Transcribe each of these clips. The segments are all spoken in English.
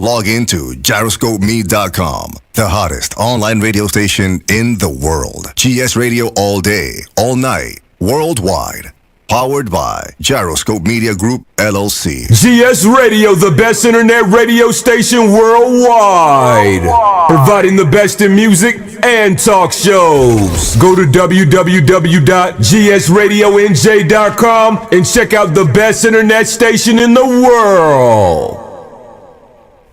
Log into gyroscopeme.com, the hottest online radio station in the world. GS Radio all day, all night, worldwide. Powered by Gyroscope Media Group, LLC. GS Radio, the best internet radio station worldwide. Providing the best in music and talk shows. Go to www.gsradionj.com and check out the best internet station in the world.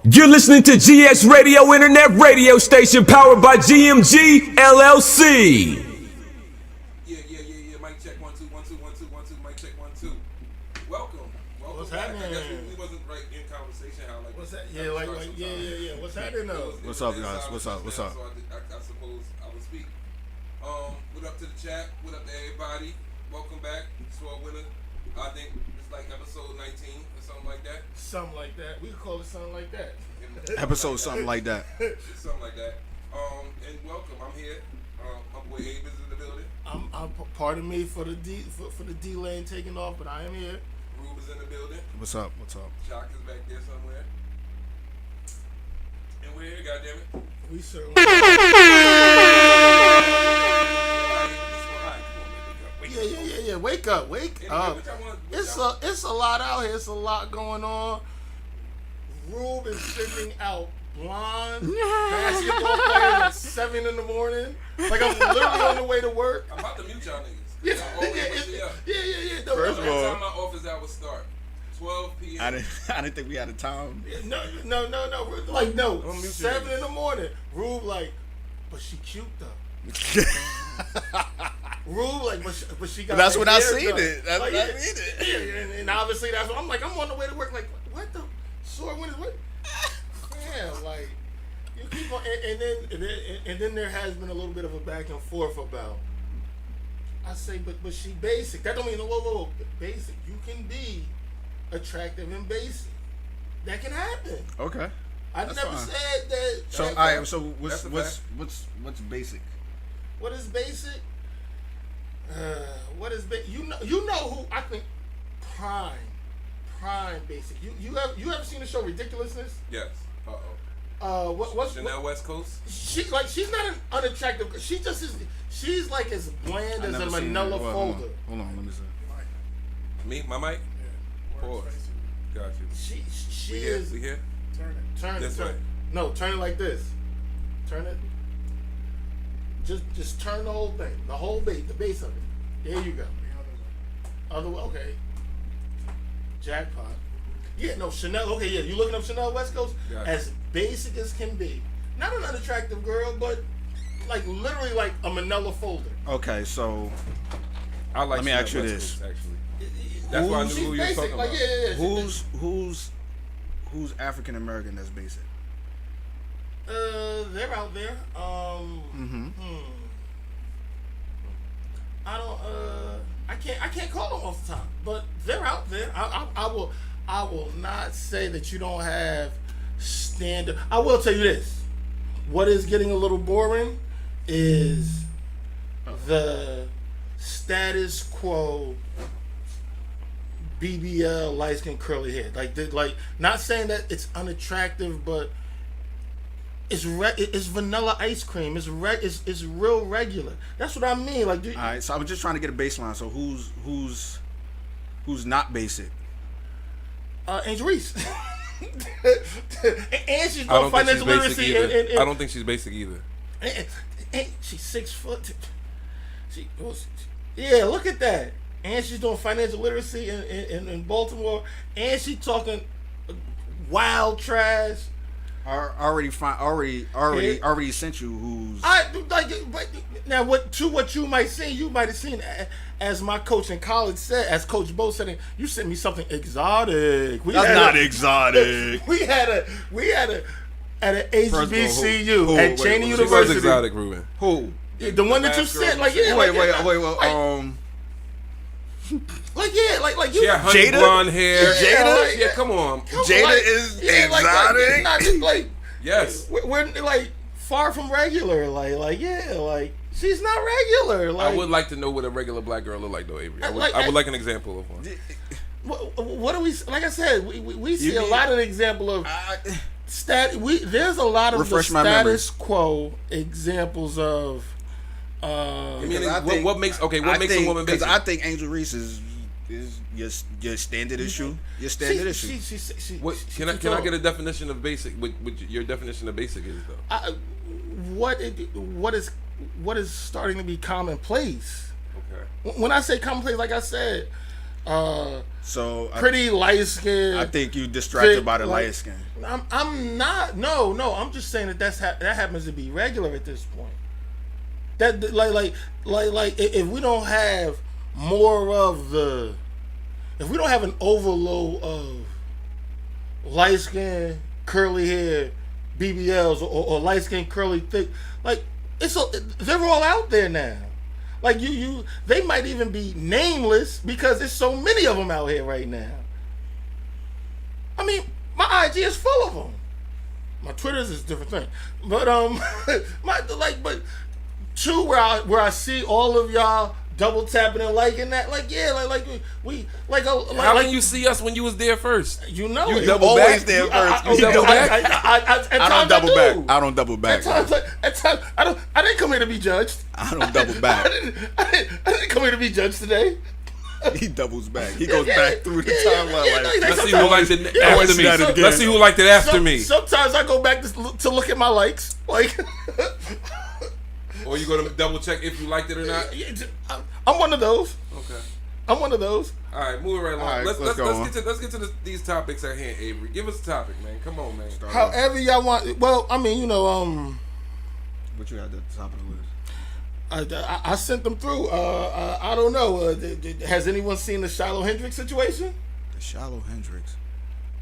You're listening to GS Radio, internet radio station powered by GMG, LLC. What's up, guys? What's up? So I suppose I would speak. What up to the chat? What up to everybody? Welcome back. SOAR winner. I think it's like episode 19 or something like that. Something like that. We could call it something like that. Episode something like that. Something like that. And welcome. I'm here. My boy Abe is in the building. Pardon me for the delay in taking off, but I am here. Rube is in the building. What's up? What's up? Shock is back there somewhere. And we're here, goddammit. We certainly. Yeah. Wake up. It's a lot out here. It's a lot going on. Rube is sending out blonde basketball players at 7 in the morning. Like I'm literally on the way to work. I'm about to mute y'all niggas. Yeah. First of all, time my office hours start. 12 p.m. I didn't think we had a time. No. Like, no. 7 in the morning. Rube, like, but she cute, though. Rube, like, but she got. That's her when I hair seen done. it. That's like, when I seen it. Yeah, and obviously that's what I'm like. I'm on the way to work. Like, what the? SOAR, when is what? Yeah, like, you keep on, and then there has been a little bit of a back and forth about. I say, but she basic. That don't mean whoa. Basic. You can be attractive and basic. That can happen. Okay. I That's never fine. said that. So that, I am. So what's basic? What is basic? What is basic? You know who I think prime basic. You ever seen the show Ridiculousness? Yes. What's Chanel West Coast? she's not an unattractive. She just is. She's like as bland as a manila folder. Hold on, let me see. Me, my mic. Pause. Got you. She We is. here. We here. Turn it. This way. No, turn it like this. Turn it. Just turn the whole thing. The whole base. The base of it. There you go. Other way. Okay. Jackpot. Yeah, no, Chanel. Okay, yeah. You looking up Chanel West Coast? Gotcha. As basic as can be. Not an unattractive girl, but like literally like a manila folder. Okay, so I like let me Chanel ask you West this. Coast, actually. That's why I knew She's who you was basic. talking Like, about. who's African American that's basic? They're out there. I can't call them off the top, but they're out there. I will not say that you don't have standard. I will tell you this: what is getting a little boring is the status quo. BBL, light skin, curly hair. Like, not saying that it's unattractive, but it's vanilla ice cream. It's real regular. That's what I mean. Like, All right, so I was just trying to get a baseline. So who's not basic? Angel Reese. And she's I doing don't think she's financial basic literacy. either. And I don't think she's basic either. and she's 6 foot. Yeah, look at that. And she's doing financial literacy in Baltimore. And she's talking wild trash. Already sent you who's. Now what you might see, you might have seen, as my coach in college said, as Coach Bo said, you sent me something exotic. That's not exotic. We had a at an HBCU at Cheney She was University. exotic, Ruben. Who? The one that you sent, like Wait. Like you. She had honey Jada? blonde hair. Jada? Yeah, come on. Jada is exotic. Yes. We're like far from regular. Like she's not regular. Like, I would like to know what a regular black girl look like, though, Avery. I would like an example of one. What do we? Like I said, we see a lot of example of. There's a lot of Refresh the my memory. status quo examples of. I mean, I think- what makes a woman Because basic? I think Angel Reese is your standard issue. Your standard issue. Can I get a definition of basic? What your definition of basic is though? What is starting to be commonplace? Okay. When I say commonplace, like I said, So pretty light skin. I think you distracted by the like- light skin. I'm not. No. I'm just saying that that happens to be regular at this point. That like if we don't have more of the, if we don't have an overload of light skin, curly hair, BBLs or light skin, curly, thick, like they're all out there now. Like they might even be nameless because there's so many of them out here right now. I mean, my IG is full of them. My Twitter's is a different thing, but but true where I see all of y'all double tapping and liking that, like we How can you see us when you was there first? You know You it. double Always back? there first. You double back? I don't double back. I don't double back. At times, I didn't come here to be judged. I don't double back. I didn't come here to be judged today. He doubles back. He goes back through the timeline. Like, Let's see who liked it I wanna after see me. that again. Let's see who liked it after me. Sometimes I go back to look at my likes, like. Or you gonna double check if you liked it or not? I'm one of those. Okay. I'm one of those. All right, moving right along. All right, let's go on. get to these topics at hand, Avery. Give us a topic, man. Come on, man. However y'all want. Well, I mean, What you had at the top of the list? I sent them through. I don't know. Has anyone seen the Shiloh Hendricks situation? The Shallow Hendricks.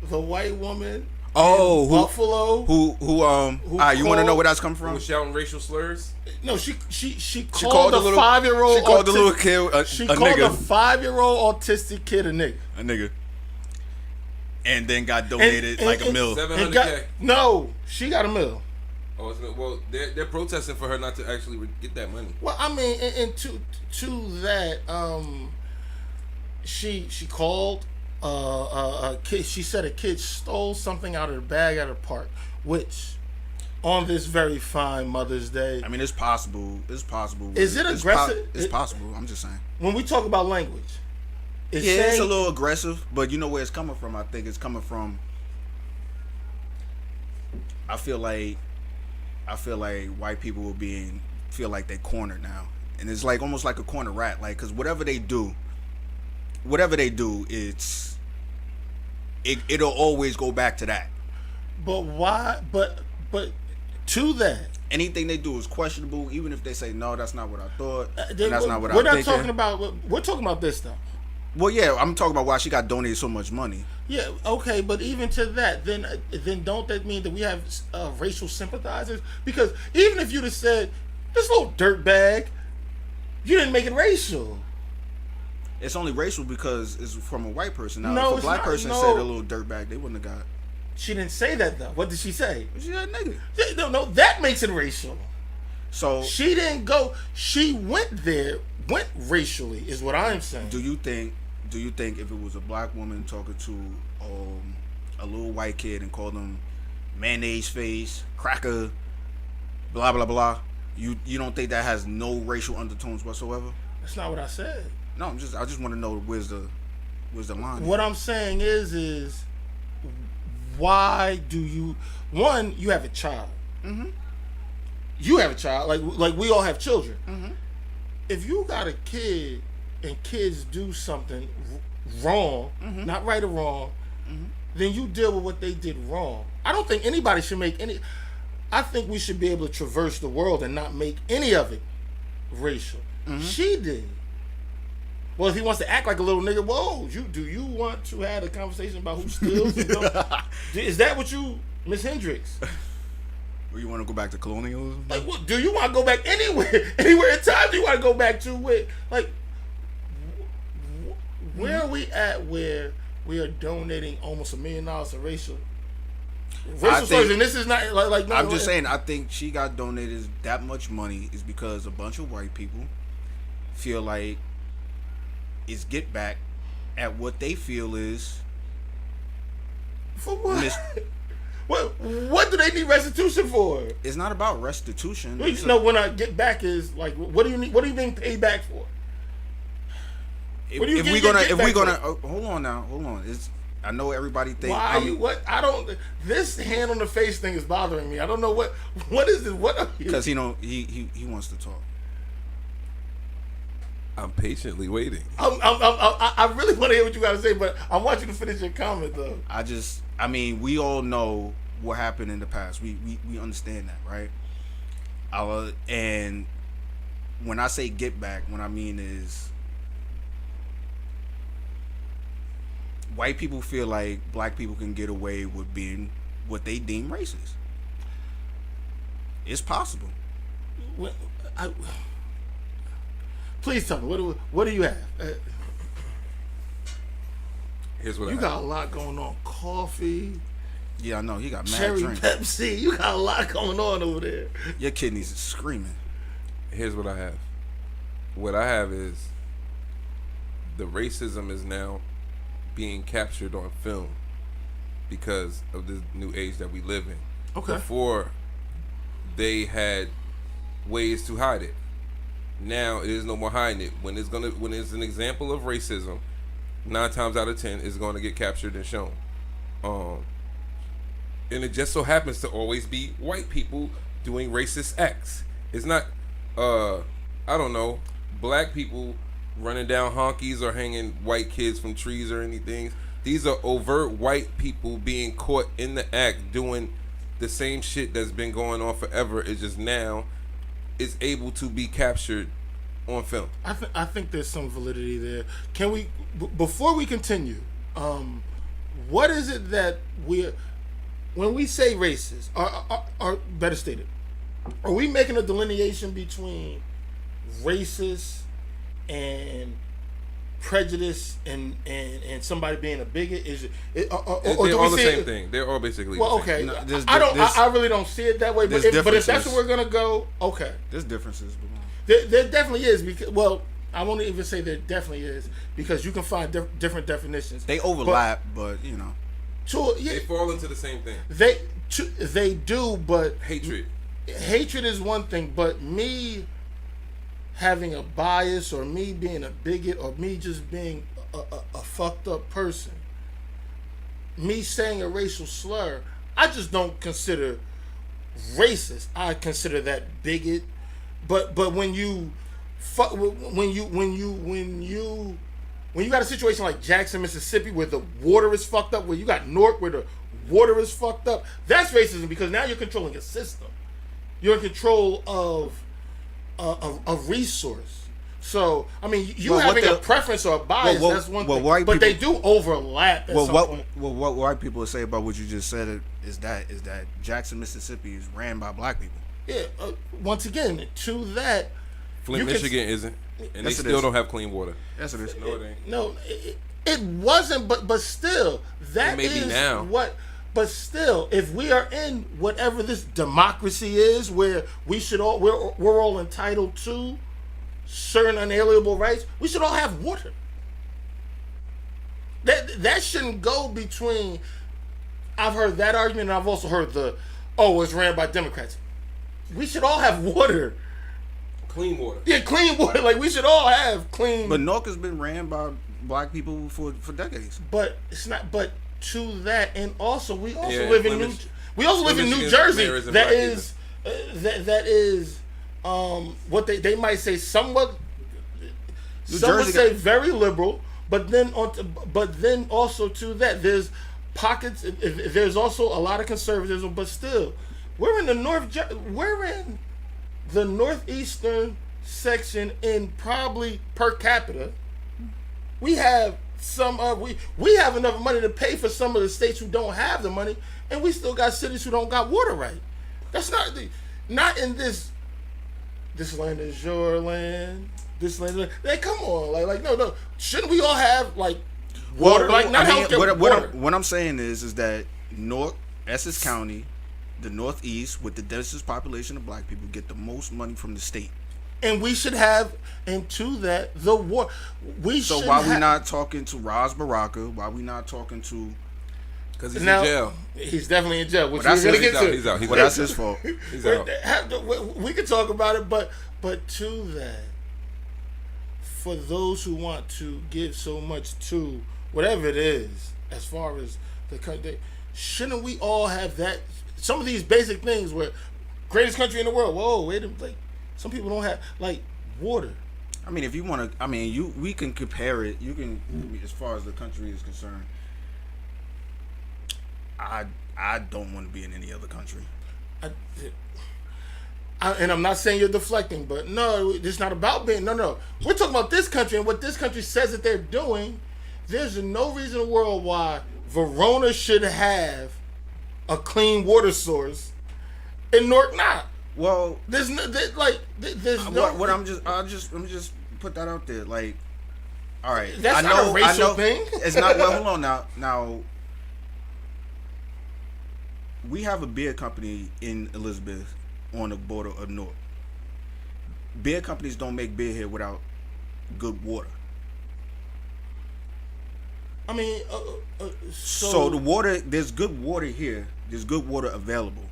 The white woman. Oh, in Buffalo. Who you want to know where that's come Who from? was shouting racial slurs? No, she called the 5-year-old. She called the little kid a She called nigga. the 5-year-old autistic kid a nigga. A nigga. And then got donated And- like a and- mil. And got, 700K. no, she got a mill. Oh, well, they're protesting for her not to actually get that money. Well, I mean, and to that, she called a kid. She said a kid stole something out of the bag at her park, which on this very fine Mother's Day. I mean, it's possible. It's possible. Is it aggressive? It's possible. I'm just saying. When we talk about language, It's a little aggressive, but you know where it's coming from. I think it's coming from. I feel like white people feel like they're cornered now, and it's like almost like a corner rat. Like, because whatever they do, it'll always go back to that. But why? But to that. Anything they do is questionable, even if they say no, that's not what I thought. And that's not what we're I'm not thinking. talking about. We're talking about this stuff. Well, yeah, I'm talking about why she got donated so much money. Yeah, okay, but even to that, then don't that mean that we have racial sympathizers? Because even if you'd have said this little dirtbag, you didn't make it racial. It's only racial because it's from a white person. Now, No, if a it's black not. person No. said a little dirtbag, they wouldn't have got. She didn't say that though. What did she say? She said nigga. No, that makes it racial. So She didn't go. She went racially, is what I'm saying. do you think if it was a black woman talking to a little white kid and called him mayonnaise face, cracker, blah blah blah, you don't think that has no racial undertones whatsoever? That's not what I said. No, I just want to know where's the line. What I'm saying is why do you have a child. Mm-hmm. You have a child, like we all have children. Mm-hmm. If you got a kid and kids do something wrong, Mm-hmm. not right or wrong, then you deal with what they did wrong. I don't think anybody should make any. I think we should be able to traverse the world and not make any of it racial. Mm-hmm. She did. Well, if he wants to act like a little nigga, whoa, do you want to have a conversation about who steals? Is that what you, Miss Hendricks? Or you want to go back to colonialism? Like, what, do you want to go back anywhere in time? Do you want to go back to where are we at where we are donating almost $1 million to racial slurs? And this is not like I'm just saying, I think she got donated that much money is because a bunch of white people feel like it's get back at what they feel is for what? What do they need restitution for? It's not about restitution. You know, when I get back is like, what do you need? What are you being paid back for? If we're gonna hold on now, hold on. I know everybody thinks. Why you? What? I don't. This hand on the face thing is bothering me. I don't know what. What is it? What? Are you? Because he wants to talk. I'm patiently waiting. I really want to hear what you got to say, but I want you to finish your comment though. I mean, we all know what happened in the past. We understand that, right? And when I say get back, what I mean is white people feel like black people can get away with being what they deem racist. It's possible. Please tell me, what do you have? Here's what you got a lot going on. Coffee. Yeah, I know. He got mad cherry drink. Pepsi. You got a lot going on over there. Your kidneys are screaming. Here's what I have. What I have is the racism is now being captured on film because of the new age that we live in. Okay. Before, they had ways to hide it. Now it is no more hiding it. When it's an example of racism, 9 times out of 10 is going to get captured and shown. And it just so happens to always be white people doing racist acts. It's not, I don't know, black people running down honkies or hanging white kids from trees or anything. These are overt white people being caught in the act doing the same shit that's been going on forever. It's just now it's able to be captured on film. I think there's some validity there. Can we, before we continue, what is it that when we say racist, or better stated, are we making a delineation between racist and prejudice and somebody being a bigot? Is it, they're all the same thing. They're all basically well, the same. okay. I really don't see it that way. But if that's where we're gonna go, okay. There's differences. There definitely is, because, well, I won't even say there definitely is, because you can find different definitions. They overlap, but you know, they fall into the same thing. They do, but hatred is one thing, but me having a bias, or me being a bigot, or me just being a fucked up person, me saying a racial slur, I just don't consider racist. I consider that bigot. But when you got a situation like Jackson, Mississippi, where the water is fucked up, where you got Newark where the water is fucked up, that's racism, because now you're controlling a system. You're in control of a resource. So I mean, having a preference or a bias, that's one thing. But they do overlap. What white people say about what you just said is that Jackson, Mississippi is ran by black people. Yeah. Once again, to that, Flint, Michigan isn't, and they still don't have clean water. Yes, it is. No, it ain't. No, it wasn't. But still, that it may be now. What. But still, if we are in whatever this democracy is, where we're all entitled to certain unalienable rights, we should all have water. That shouldn't go between. I've heard that argument, and I've also heard it's ran by Democrats. We should all have water. Clean water. Yeah, clean water. Like, we should all have clean. But Newark has been ran by black people for decades. But it's not. But to that, and also we also live in New Jersey. That is what they might say somewhat. Some would say very liberal, but then also to that, there's pockets. There's also a lot of conservatism, but still, we're in the northeastern section, in probably per capita, we have we have enough money to pay for some of the states who don't have the money, and we still got cities who don't got water right. That's not in this land is your land. This land is, hey, come on, like no. Shouldn't we all have like water? What I'm saying is that North Essex County, the Northeast, with the densest population of black people, get the most money from the state. And we should have, and to that, the war. So why we not talking to Ras Baraka? Why we not talking to Because he's Now, in jail. He's definitely in jail, which Well, we're going to get to. He's out. Well, that's his fault. He's out. We can talk about it, but to that, for those who want to give so much to whatever it is, as far as the country, shouldn't we all have that? Some of these basic things where greatest country in the world. Whoa, wait a minute. Like, some people don't have, like, water. I mean, if you want to, we can compare it. You can, as far as the country is concerned. I don't want to be in any other country. And I'm not saying you're deflecting, but no, it's not about being. No. We're talking about this country and what this country says that they're doing. There's no reason in the world why Verona should have a clean water source and Newark not. Well, There's no, there's no. what let me just put that out there. Like, all right, That's not a racial thing. It's not. Well, hold on now. We have a beer company in Elizabeth on the border of Newark. Beer companies don't make beer here without good water. I mean, So the water, there's good water here. There's good water available.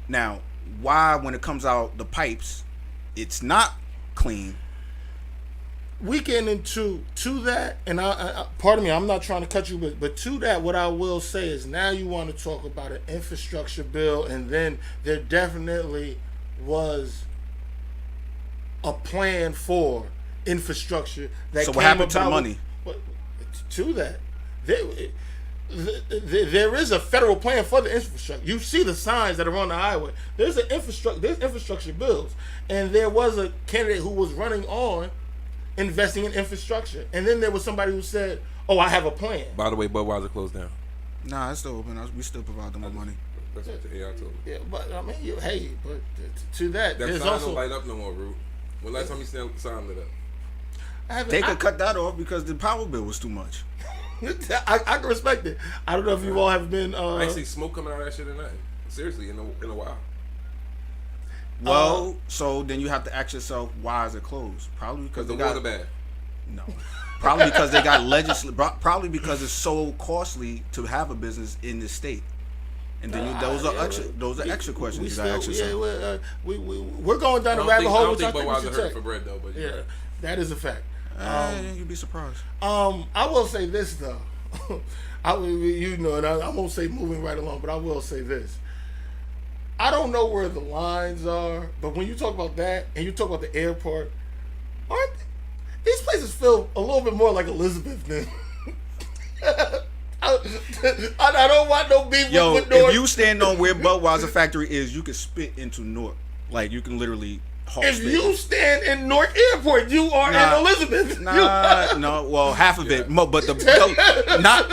Now, why when it comes out the pipes, it's not clean? we getting into that, and I pardon me, I'm not trying to cut you, but to that, what I will say is now you want to talk about an infrastructure bill, and then there definitely was a plan for infrastructure that So came what happened to the about money? To that, there is a federal plan for the infrastructure. You see the signs that are on the highway. There's infrastructure bills, and there was a candidate who was running on investing in infrastructure, and then there was somebody who said, "Oh, I have a plan." By the way, Budweiser closed down. Nah, it's still open. We still provide them with money. That's what the AI told me. Yeah, but I mean, but to that, That there's sign also don't light up no more, Root. When last time you seen the sign lit up? They could cut that off because the power bill was too much. I can respect it. I don't know if you all have been. I ain't see smoke coming out of that shit or nothing. Seriously, in a while. Well, so then you have to ask yourself, why is it closed? Probably because The they water got bad. no. Probably because they got Probably because it's so costly to have a business in this state. And then those are extra questions you got to ask yourself. We're going down the rabbit hole, which I think we Budweiser should hurt check. for bread though, but Yeah, that is a fact. You'd be surprised. I will say this though, and I won't say moving right along, but I will say this. I don't know where the lines are, but when you talk about that and you talk about the airport, aren't these places feel a little bit more like Elizabeth than? I don't want no beef with Newark. If you stand on where Budweiser factory is, you can spit into Newark. Like you can literally. If you stand in Newark Airport, you are in Elizabeth. No. Well, half of it, but not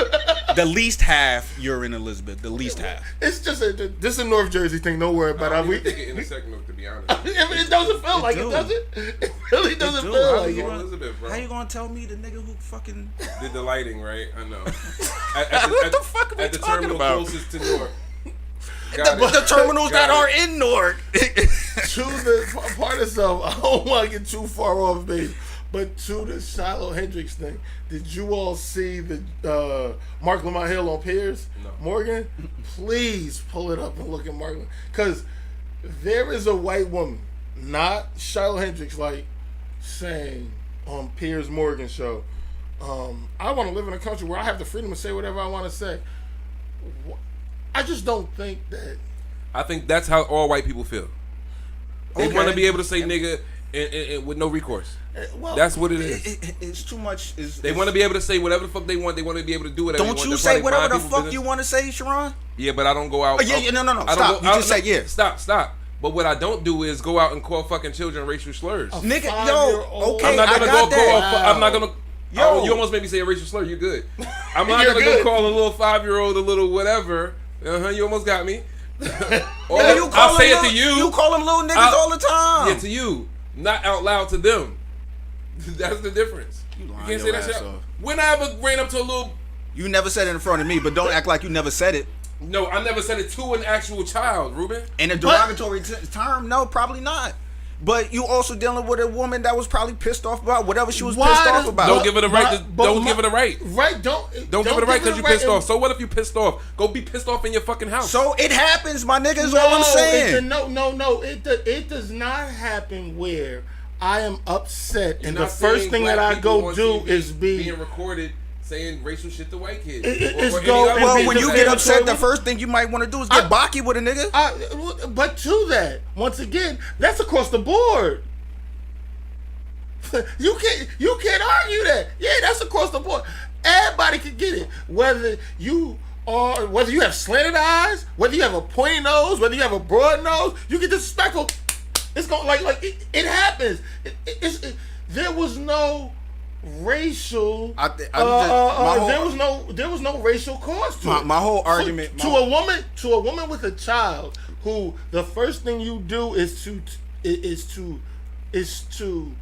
the least half. You're in Elizabeth. The least half. It's just this a North Jersey thing. Don't worry about it. I don't think it intersect Newark, to be honest. It doesn't feel like it, does it? It really doesn't feel like it. Elizabeth, bro. How you gonna tell me the nigga who fucking Did the lighting right? I know. What the fuck are we At the talking terminal about? closest to Newark. the terminals that are in Newark? To the part of stuff, I don't want to get too far off base, but to the Shiloh Hendricks thing, did you all see the Mark Lamont Hill on Piers Morgan? Please pull it up and look at Mark, because there is a white woman, not Shiloh Hendricks, like saying on Piers Morgan show, I want to live in a country where I have the freedom to say whatever I want to say. I just don't think that. I think that's how all white people feel. They want to be able to say nigga and with no recourse. Well, that's what it is. It's too much. They want to be able to say whatever the fuck they want. They want to be able to do whatever. Don't they want. you That's why say they whatever mind the people's fuck business. you want to say, Sharon? Yeah, but I don't go out. No. I don't Stop. You just said yeah. Stop. But what I don't do is go out and call fucking children racial slurs. Nigga, five-year-old. okay, I'm not gonna I got that. I'm not gonna. Yo. Oh, you almost made me say a racial slur. You're good. I'm not gonna go call a little 5-year-old a little whatever. You almost got me. Or I'll say it to you. You call them little niggas all the time. Yeah, to you, not out loud to them. That's the difference. You can't say that shit. When I ever ran up to a little. You never said it in front of me, but don't act like you never said it. No, I never said it to an actual child, Ruben. In a derogatory term, no, probably not. But you also dealing with a woman that was probably pissed off about whatever she was Why pissed does- off about. Don't give her the right. But Don't give her the right. Right, don't Don't give her the right because you right pissed and- off. So what if you pissed off? Go be pissed off in your fucking house. So it happens, my nigga, is all I'm saying. No. It does not happen where I am upset You're and the not first saying thing that black I people go on do TV is being recorded saying racial shit to white kids. It's or any go- other and Well, be when you defamatory get upset, the with- first thing you might want to do is get bocky with a nigga. But to that, once again, that's across the board. You can't argue that. Yeah, that's across the board. Everybody can get it. Whether you have slanted eyes, whether you have a pointy nose, whether you have a broad nose, you get disrespectful. It's going it happens. There was no racial. There was no racial cause to it. My whole argument to a woman with a child who the first thing you do is to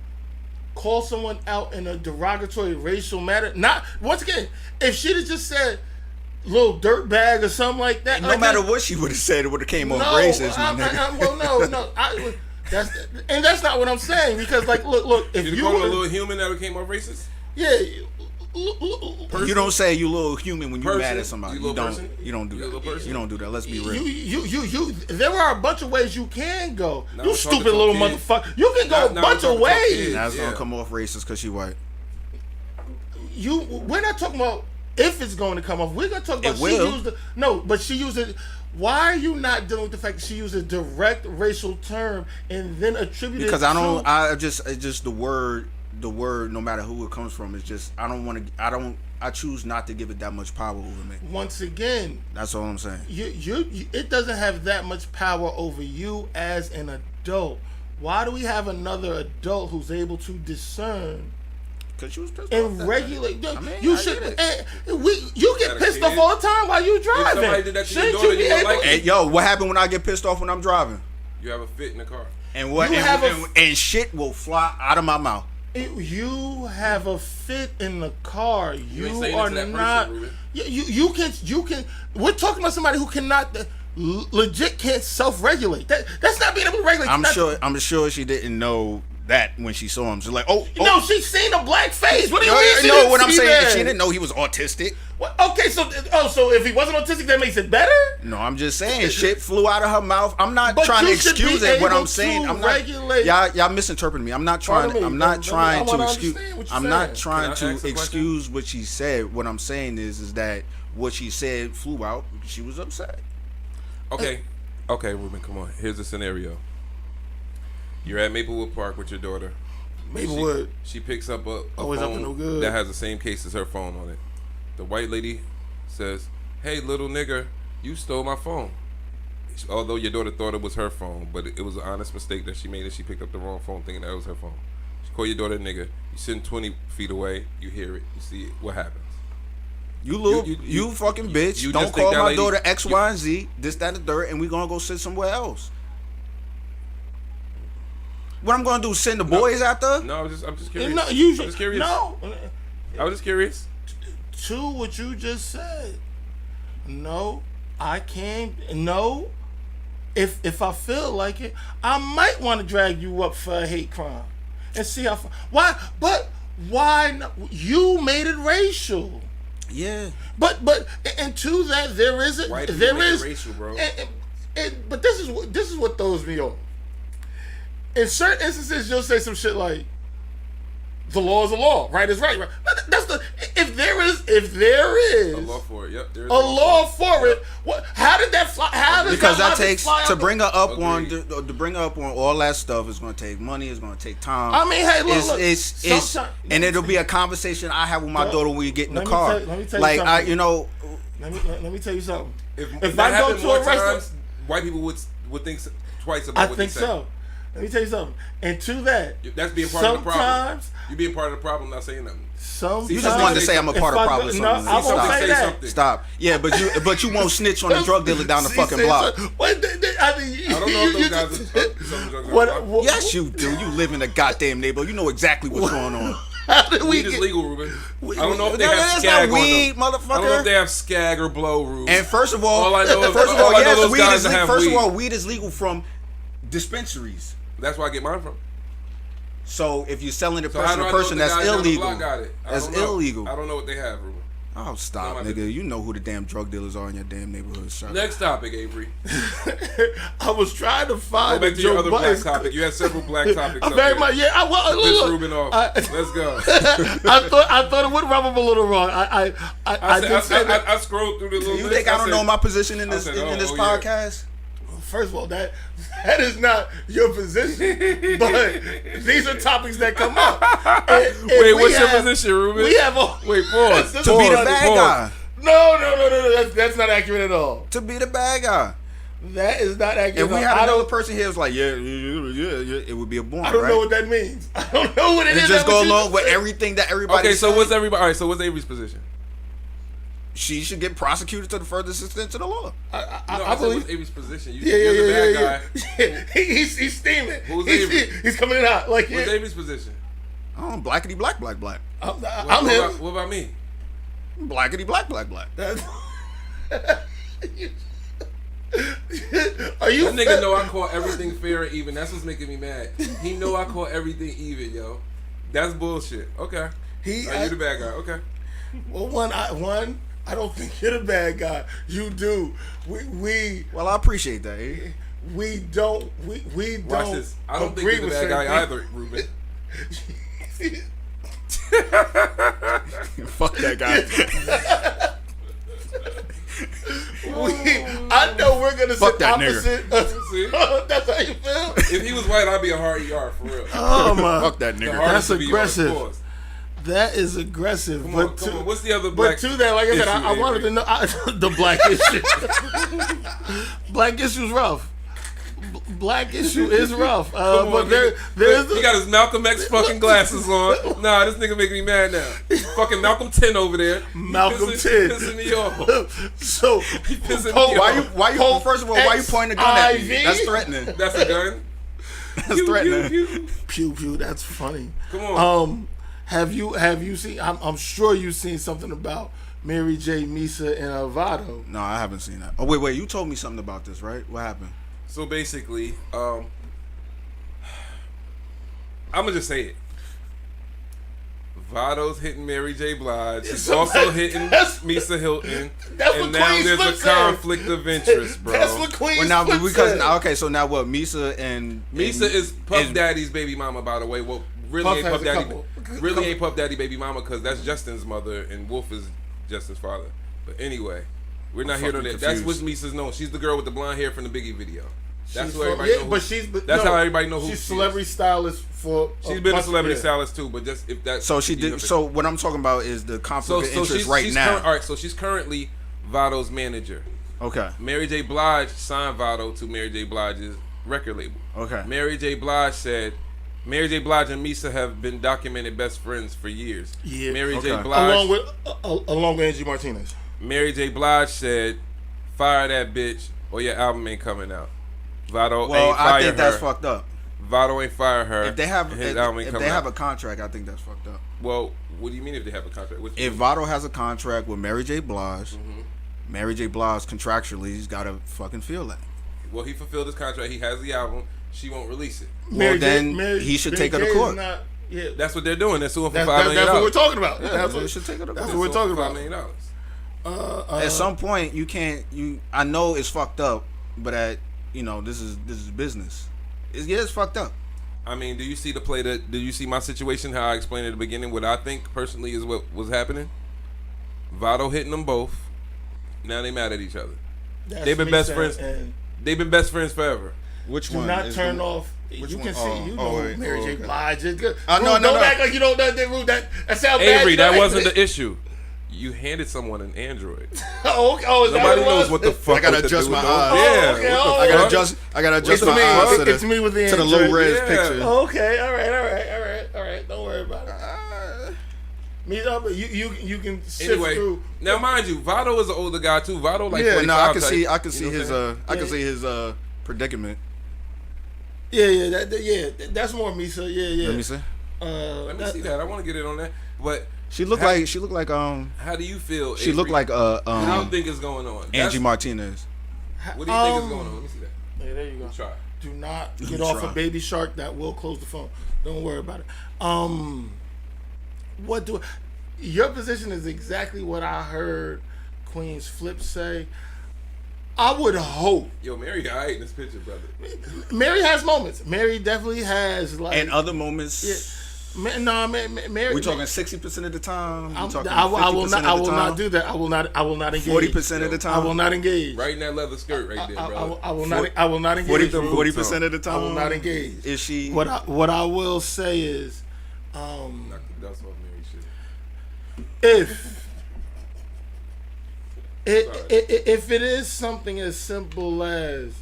call someone out in a derogatory racial manner. Not once again, if she'd have just said little dirtbag or something like that. No matter what she would have said, it would have came off racist, my nigga. That's not what I'm saying, because look, if You you call her a would've- little human that became more racist? yeah. You don't say you little human when you're mad at somebody. You little person? You don't do You little that. person? You don't do that. Let's be real. You there are a bunch of ways you can go. Now You we're talking stupid little to kids. motherfucker. You can go Now a bunch we're of talking to ways. kids. That's Yeah. gonna come off racist because she white. We're not talking about if it's going to come off. We're gonna talk about It will. she used it. Why are you not dealing with the fact that she used a direct racial term and then attributed Because it it's just the word, no matter who it comes from, it's just, I choose not to give it that much power over me. once again, That's all I'm saying. it doesn't have that much power over you as an adult. Why do we have another adult who's able to discern Because she was pissed off. and regulate? I mean, You I should. get it. You get Got a pissed kid. off all the time while you driving. somebody did that to your Shouldn't daughter, you be you don't able? like it? Hey, yo, what happened when I get pissed off when I'm driving? You have a fit in the car. And what? You And, have a- and shit will fly out of my mouth. You have a fit in the car. You ain't saying it are to that person, not. Ruben. You can. We're talking about somebody who cannot. Legit can't self-regulate. That's not being able to regulate. I'm sure she didn't know that when she saw him. She's like, oh. No, she's seen a black face. What do you mean? You She know didn't what I'm see saying? that? She didn't know he was autistic. What? Okay, so if he wasn't autistic, that makes it better. No, I'm just saying shit flew out of her mouth. I'm not But trying to you should be excuse it. What able I'm saying, to I'm not. regulate- Y'all misinterpreting me. I'm not trying. Pardon me, I'm not but trying I to wanna excuse. understand what you're I'm not saying. trying Can I to ask a question? excuse what she said. What I'm saying is that what she said flew out because she was upset. Okay, Ruben, come on. Here's a scenario. You're at Maplewood Park with your daughter. Maplewood. She picks up a Always up to phone no good. that has the same case as her phone on it. The white lady says, "Hey, little nigger, you stole my phone." Although your daughter thought it was her phone, but it was an honest mistake that she made, and she picked up the wrong phone thinking that it was her phone. She called your daughter a nigger. You sitting 20 feet away. You hear it. You see it. What happens? You fucking bitch. you Don't just think call that my lady- daughter X, Y, and Z, this, that, and the third, and we gonna go sit somewhere else. What I'm gonna do, send the boys after? No, I'm just curious. No, I'm just curious. No. I was just curious. To what you just said. No, I can't. No. If I feel like it, I might want to drag you up for a hate crime and see how. Why? But why? You made it racial. Yeah. But and to that there is White people there make it is racial, bro. But this is what throws me off. In certain instances, you'll say some shit like, "The law is the law, right is right." Right. That's the if there is A law for it. Yep. There is a law for it. What? How did that fly? How does Because that logic takes fly to out bring her up Agreed. to bring her up on all that stuff is going to take money. It's going to take time. I mean, hey, look, it's sometime- and it'll be a conversation I have with my Well, daughter when we get in the let me car. let me tell you Like something. Let me tell you something. If If that I go happened to more a restaurant, times, white people would think twice about I what think they say. so. Let me tell you something. And to that, That's being part of the problem. sometimes, You being part of the problem, not saying nothing. sometimes You just wanted to say I'm a part of problem. No, I won't Stop. say that. Stop. Yeah, but you won't snitch on the drug dealer down the See, fucking see, block. so- I mean, I don't know if those guys are some drugs are what, block. Yes, you do. You live in a goddamn neighborhood. You know exactly what's going on. How did we Weed is get? legal, Ruben. I don't know if they No, have that's skag not weed, on them. I don't know motherfucker. if they have skag or blow, Ruben. And first of all, All I know is- first of all all, I know yes, those weed guys is that have first weed. of all, weed is legal from dispensaries. That's where I get mine from. So if you're selling it So how person do to I know person, the that's guys down the illegal. block got it? I That's don't know. illegal. I don't know what they have, Ruben. Oh, stop, No, I nigga. didn't. You know who the damn drug dealers are in your damn neighborhood. Shut up. Next topic, Avery. I was trying to Go find back a to your Joe other black Budden. topic. You had several black topics. I'm up very here. much, yeah. Piss Look, Ruben off. Let's go. I thought it would rub him a little wrong. I did say that. I scrolled through the little You list. think I don't said- know my position in I this said, in this oh, yeah. podcast? First of all, that is not your position, but these are topics that come up. And Wait, we what's your have- position, Ruben? We have all. Wait, pause. This To is be the funny. bad pause. guy. No. That's not accurate at all. To be the bad guy. That is not accurate. If we at all. had I another don't. person here who's like, yeah, it would be a boring, I don't right? know what that means. I don't know what it It is. just that go what you along just with said. everything that everybody Okay, so said. what's everybody? All right, so what's Avery's position? She should get prosecuted to the furthest extent to the law. No, I I said believe. what's Avery's position. Yeah. You're the bad guy. Yeah. He's steaming. Who's Avery? He's coming in hot. Like What's yeah. Avery's position? Oh, blackity black. I'm him. What about me? Blackity black. That's- Are you? That nigga know I call everything fair and even. That's what's making me mad. He know I call everything even, yo. That's bullshit. Okay. You the bad guy. Okay. Well, I don't think you're the bad guy. You do. We Well, I appreciate that. Eh? we don't we don't. Watch this. I don't think agree you're the with bad guy certain either, Ruben. things. Fuck that guy. I know we're gonna Fuck sit that opposite. See? That's how you feel. If he was white, I'd be a hard ER for real. Oh my! Fuck that The nigga. hardest That's to be on, aggressive. of course. That is aggressive. Come but on, come on. What's the other but black to that, like I said, I issue, wanted to Avery? know the black issue. Black issue's rough. Black issue is rough. Come on, But nigga. there's He got his Malcolm X fucking glasses on. Nah, this nigga making me mad now. Fucking Malcolm 10 over there. He Malcolm pissing, 10. Pissing me off. so pissing me Pope- off. Why you? First of all, why you pointing a gun at me? XIV? That's threatening. That's a gun. That's threatening. Pew. Pew pew. That's funny. Come on. Have you seen? I'm sure you've seen something about Mary J. Misa and Alvado. No, I haven't seen that. Oh wait, you told me something about this, right? What happened? So basically, I'm gonna just say it. Vado's hitting Mary J. Blige. He's So also hitting that's- Misa Hilton. that's and what now Queen there's Flip a said. conflict of interest, bro. That's what Queen Well, now Flip because said. okay, so now what? Misa and Misa is Puff Daddy's baby mama, by the way. Well, really Puff ain't has Puff a Daddy. couple. Really ain't Puff Daddy baby mama because that's Justin's mother and Wolf is Justin's father. But anyway, we're not here to fucking that. That's what confused. Misa's known. She's the girl with the blonde hair from the Biggie video. That's She's who everybody yeah, knows. but she's but That's no, how everybody know who she's she celebrity is. stylist for. She's been a bunch- celebrity yeah. stylist too, but just if that. So she did. So what I'm talking about is the conflict of interest right now. All right, so she's currently Vado's manager. Okay. Mary J. Blige signed Vado to Mary J. Blige's record label. Okay. Mary J. Blige said, Mary J. Blige and Misa have been documented best friends for years. Yeah. Mary J. Okay. Blige. Along with Angie Martinez. Mary J. Blige said, "Fire that bitch, or your album ain't coming out." Vado Well, ain't fire I think that's her. fucked up. Vado ain't fire her. If they have, and his album ain't if coming they have out. a contract, I think that's fucked up. Well, what do you mean if they have a contract? What you If mean? Vado has a contract with Mary J. Blige, Mm-hmm. Mary J. Blige contractually, he's got to fucking feel that. Well, he fulfilled his contract. He has the album. She won't release it. Well, then he should take her to J is court. not- yeah. That's what they're doing. They're suing for $5 That's million. what we're talking about. Yeah, that's they what, should take her to that's court. what we're talking $5 about. million. At some point, you can't. I know it's fucked up, but this is business. It's fucked up. I mean, do you see the play that? Do you see my situation? How I explained at the beginning. What I think personally is what was happening. Vado hitting them both. Now they mad at each other. That's They've been me best saying, friends. and They've been best friends forever. Which do not turn off. You which can one? see. Oh, You oh, know wait, Mary J. okay. Blige is good. No, Rude, no, don't no. act like you don't know that. Rude, that sounds bad. Avery, You that know, wasn't the issue. You handed someone an Android. Oh, okay. Oh, is that Nobody what it knows was? what the fuck. I gotta what to adjust do my with those. eyes. Yeah. Oh, okay, what the oh. I gotta fuck? adjust It's my me. eyes to It's me with the the low Android. res Yeah. picture. Okay, all right. Don't worry about it. Me, you can sift Anyway, through. now mind you, Vado is an older guy too. Vado like Yeah, 45 No, I can type. see. I can see You know his. what I'm saying? I can see his predicament. Yeah, that's more Misa. Yeah. Let me see. Let me see that. I want to get it on that. But She looked How- like how do you feel? she looked Avery? like What do you think is going on? Angie Martinez. What do you think is going on? Let me see that. Yeah, there you go. Try. Do not get Let me off try. a Baby Shark. That will close the phone. Don't worry about it. Your position is exactly what I heard Queen's Flip say. I would hope. Yo, Mary alright in this picture, brother. Mary has moments. Mary definitely has like. And other moments. Yeah. Mary. We're talking 60% of the time. We're talking I will 50% not. I of the will time. not do that. I will not engage. 40% of the time. I will not engage. Right in that leather skirt right there, brother. I will not. I will not engage. 40% of the time. I will not engage. Is she? What I will say is, Knock the dust off Mary shit. if it is something as simple as,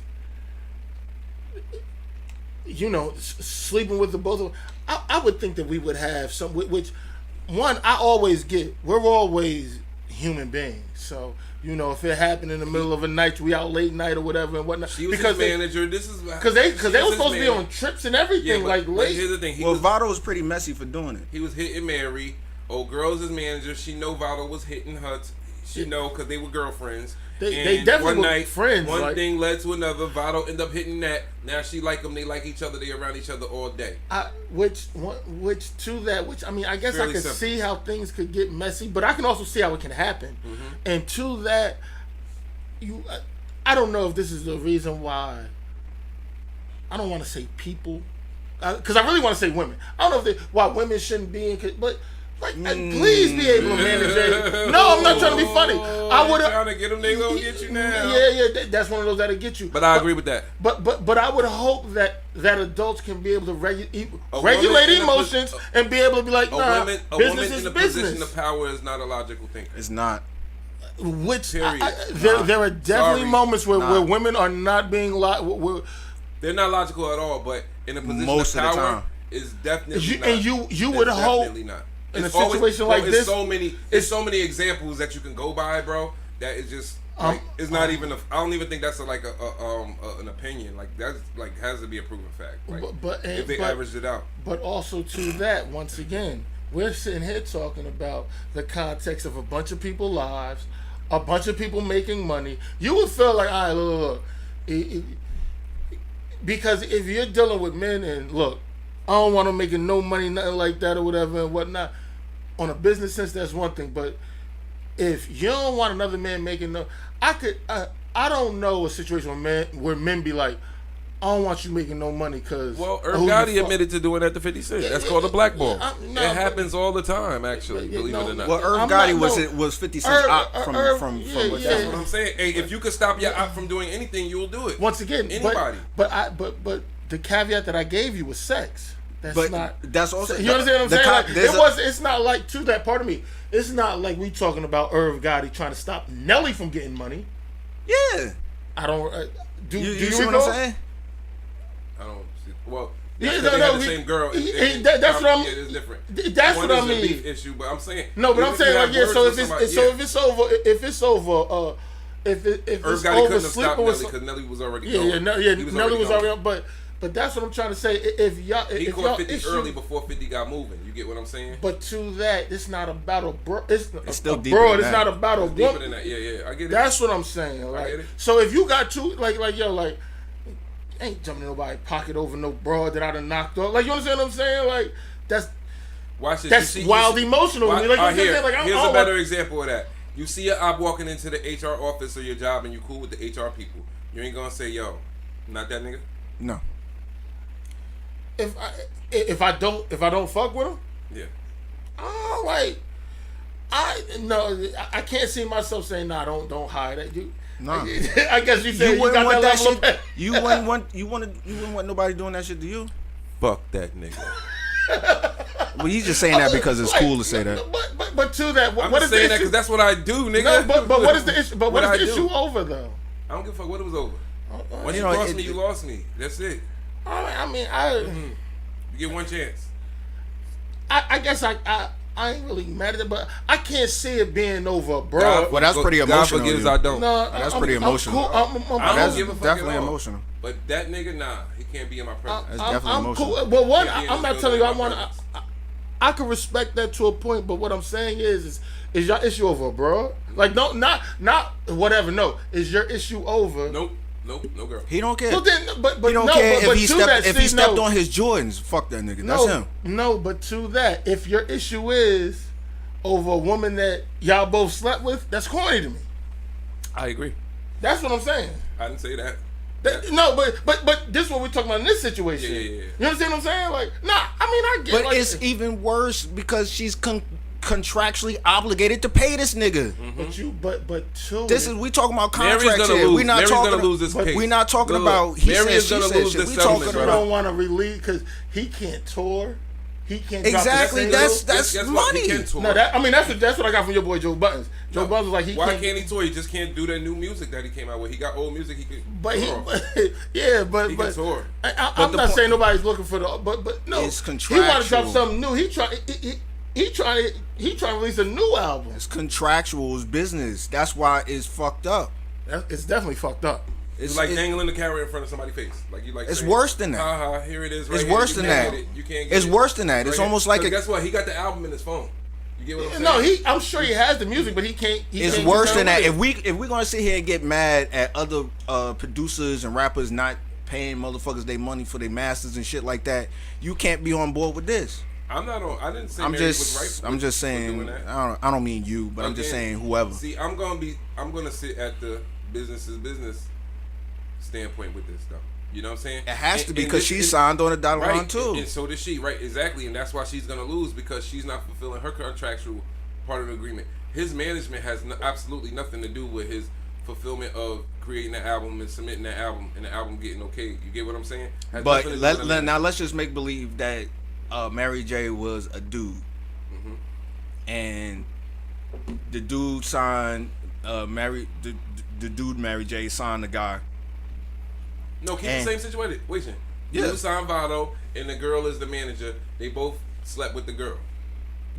you know, sleeping with the both of them, I would think that we would have some, which one I always get. We're always human beings, so you know if it happened in the middle of a night, we out late night or whatever and whatnot. She was because his manager. This is because they were supposed to be on trips and everything, but, like late. Here's the thing. Votto was pretty messy for doing it. He was hitting Mary. Old girl's his manager. She know Votto was hitting her. She know because they were girlfriends. They definitely one were night, friends. One like, thing led to another. Votto ended up hitting that. Now she like them. They like each other. They around each other all day. Which I mean, I guess Fairly I could simple. see how things could get messy, but I can also see how it can happen. Mm-hmm. And to that, I don't know if this is the reason why. I don't want to say people, because I really want to say women. I don't know why women shouldn't be in, but. Like, please be able to manage it. No, I'm not trying to be funny. I would have trying to get them. They gonna get you now. Yeah. That's one of those that'll get you. But I agree with that. But I would hope that adults can be able to regulate woman in emotions and be able to be like, nah, a woman business in is a business. position of power is not a logical thinker. It's not. Which Period. there are definitely Sorry. moments where women are not being They're not logical at all. But in a position Most of of the power, time. is definitely not. And you would It's hope definitely not. in It's a situation like it's this. so many examples that you can go by, bro. That is just like it's not even. I don't even think that's an opinion. Like that's like has to be a proven fact. Like if they averaged it out. But also to that, once again, we're sitting here talking about the context of a bunch of people's lives, a bunch of people making money. You would feel like, all right, look. Because if you're dealing with men and look, I don't want them making no money, nothing like that or whatever and whatnot. On a business sense, that's one thing. But if you don't want another man making no, I don't know a situation where men be like, I don't want you making no money because. Well, Irv Gotti admitted to doing that to 50 Cent. That's called a blackball. It happens all the time, actually. Believe it or not. Well, Irv Gotti was 50 Cent's op from That's what I'm saying. Hey, if you could stop your op from doing anything, you'll do it. Once again, anybody. But the caveat that I gave you was sex. That's also you understand what I'm saying? Like, it's not like to that part of me. It's not like we talking about Irv Gotti trying to stop Nelly from getting money. Yeah. I don't. Do you see what I'm saying? I don't see. Well, yeah, they have the same girl. That's what I'm. Yeah, it's different. That's One what I is mean. a beef issue, but I'm saying. No, but I'm saying like if so if it's over, if Irv it's Gotti over couldn't have stopped sleeping Nelly with because Nelly was already yeah, going. Nelly was already on, but that's what I'm trying to say. If y'all, he if caught y'all 50 issue, early before 50 got moving. You get what I'm saying? But to that, it's not about a bro. It's still a deeper broad. than It's that. not about a It's deeper woman. than that. Yeah, I get it. That's what I'm saying. Like, get it. so if you got two, like ain't jumping in nobody's pocket over no broad that I done knocked off. Like, you understand what I'm saying? Like, Watch this. that's wild emotional. Like, you understand? Like, here's a better example of that. You see a op walking into the HR office or your job, and you cool with the HR people. You ain't gonna say, "Yo, not that nigga." No. If I don't fuck with him, Yeah. oh, like I can't see myself saying, nah, don't hide that. No. I guess you said you got want that that level of shit. You wouldn't want nobody doing that shit to you. Fuck that nigga. Well, he's just saying that because it's cool to say that. But to that, I'm what just is the saying that issue? because that's what I do, nigga. No, but what is the issue? But what is the I issue do? over though? I don't give a fuck what it was over. Once You you know, lost me, you lost me. That's it. I mean, You get one chance. I guess I ain't really mad at it, but I can't see it being over, bro. Well, that's pretty emotional. God forgives, you. I don't. No, That's I'm pretty emotional. Cool. I That's don't give a fuck definitely at all. emotional. But that nigga, nah, he can't be in my presence. That's definitely emotional. Cool. Well, one, Yeah, I'm not it's telling you. good in my I can respect that to a point, but what I'm saying is your issue over, bro? Like, no, not whatever. No, is your issue over? Nope. Nope, no girl. He don't care. So then, but he don't no, care but if he to stepped that, if see, he stepped no. on his Jordans. Fuck that nigga. No, That's him. No, but to that, if your issue is over a woman that y'all both slept with, that's corny to me. I agree. That's what I'm saying. I didn't say that. No, but this is what we're talking about in this situation. Yeah. You understand what I'm saying? Like, nah, I mean, I get. But like, it's even worse because she's contractually obligated to pay this nigga. But two. This is we talking about Mary's contracts gonna here. lose. We're not Mary's talking. gonna lose this case. We're not talking Look, about he Mary said is she gonna said lose shit. this We settlement, talking You brother. don't want to release because he can't tour. He can't Exactly. Drop the That's Guess what? He money. can tour. No, that's what I got from your boy Joe Buttons. Joe Buttons was like he Why can't. can't he tour? He just can't do that new music that he came out with. He got old music. He could. But he, tour. but He can tour. I'm not saying nobody's looking for the, but no, It's he want to contractual. drop something new. He trying to release a new album. It's contractual. It's business. That's why it's fucked up. It's definitely fucked up. It's like dangling the carrot in front of somebody's face. Like you like. It's saying, worse than that. Here it is. Right It's here. worse You than can't that. get it. You can't get It's it. worse than that. It's Right almost here. like 'Cause a. guess what? He got the album in his phone. You get what I'm saying? No, I'm sure he has the music, but he can't. It's can't worse get than down that. with If we're gonna sit here and get mad at other producers and rappers not paying motherfuckers their money for their masters and shit like that, you can't be on board with this. I'm not on. I didn't say I'm Mary was just right. I'm just for doing saying. that. I don't mean you, but I'm just Again, saying whoever. See, I'm gonna sit at the business standpoint with this stuff. You know what I'm saying? It has to be And because this she is- signed on the dotted right, line too. and so did she. Right, exactly, and that's why she's gonna lose because she's not fulfilling her contractual part of the agreement. His management has absolutely nothing to do with his fulfillment of creating that album and submitting that album and the album getting okay. You get what I'm saying? Has But nothing to do with now let's just make believe that Mary J was a dude, Mm-hmm. and the dude signed the dude Mary J signed the guy. No, keep And- the same situation. Yeah. You signed Vado, and the girl is the manager. They both slept with the girl.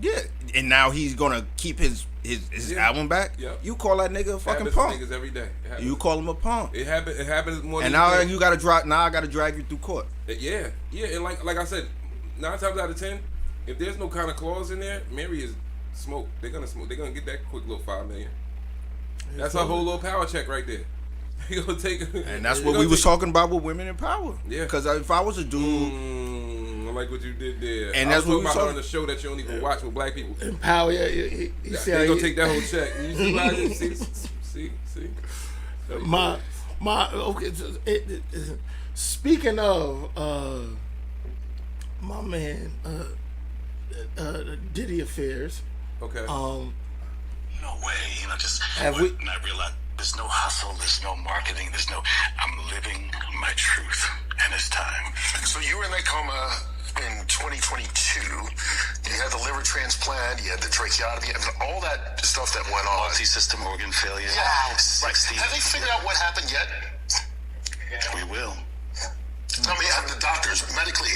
Yeah, and now he's gonna keep his Yeah. album back. Yeah. You call that nigga a fucking Happens to punk. niggas every day. It happens. You call him a punk. It happens more. And than now think. you gotta drag. Now I gotta drag you through court. Yeah, and like I said, 9 times out of 10, if there's no kind of clause in there, Mary is smoke. They're gonna smoke. They're gonna get that quick little $5 million. That's a whole little power check right there. They gonna take. And that's what we was talking about with women in power. Yeah. Because if I was a dude, I like what you did there. And I that's was what we talking about her talking- on the show that you don't even watch with black people. And Powell, he see how They gonna he- take that whole check. You see why I just see. my okay. Speaking of my man Diddy affairs, Okay. No way, just Have we- and I realized there's no hustle, there's no marketing, I'm living my truth, and it's time. So you were in that coma in 2022. You had the liver transplant, you had the tracheotomy, all that stuff that went on. Multi-system organ failure. Wow. 60. Have they figured out what happened yet? We will. Tell me, the doctors, medically,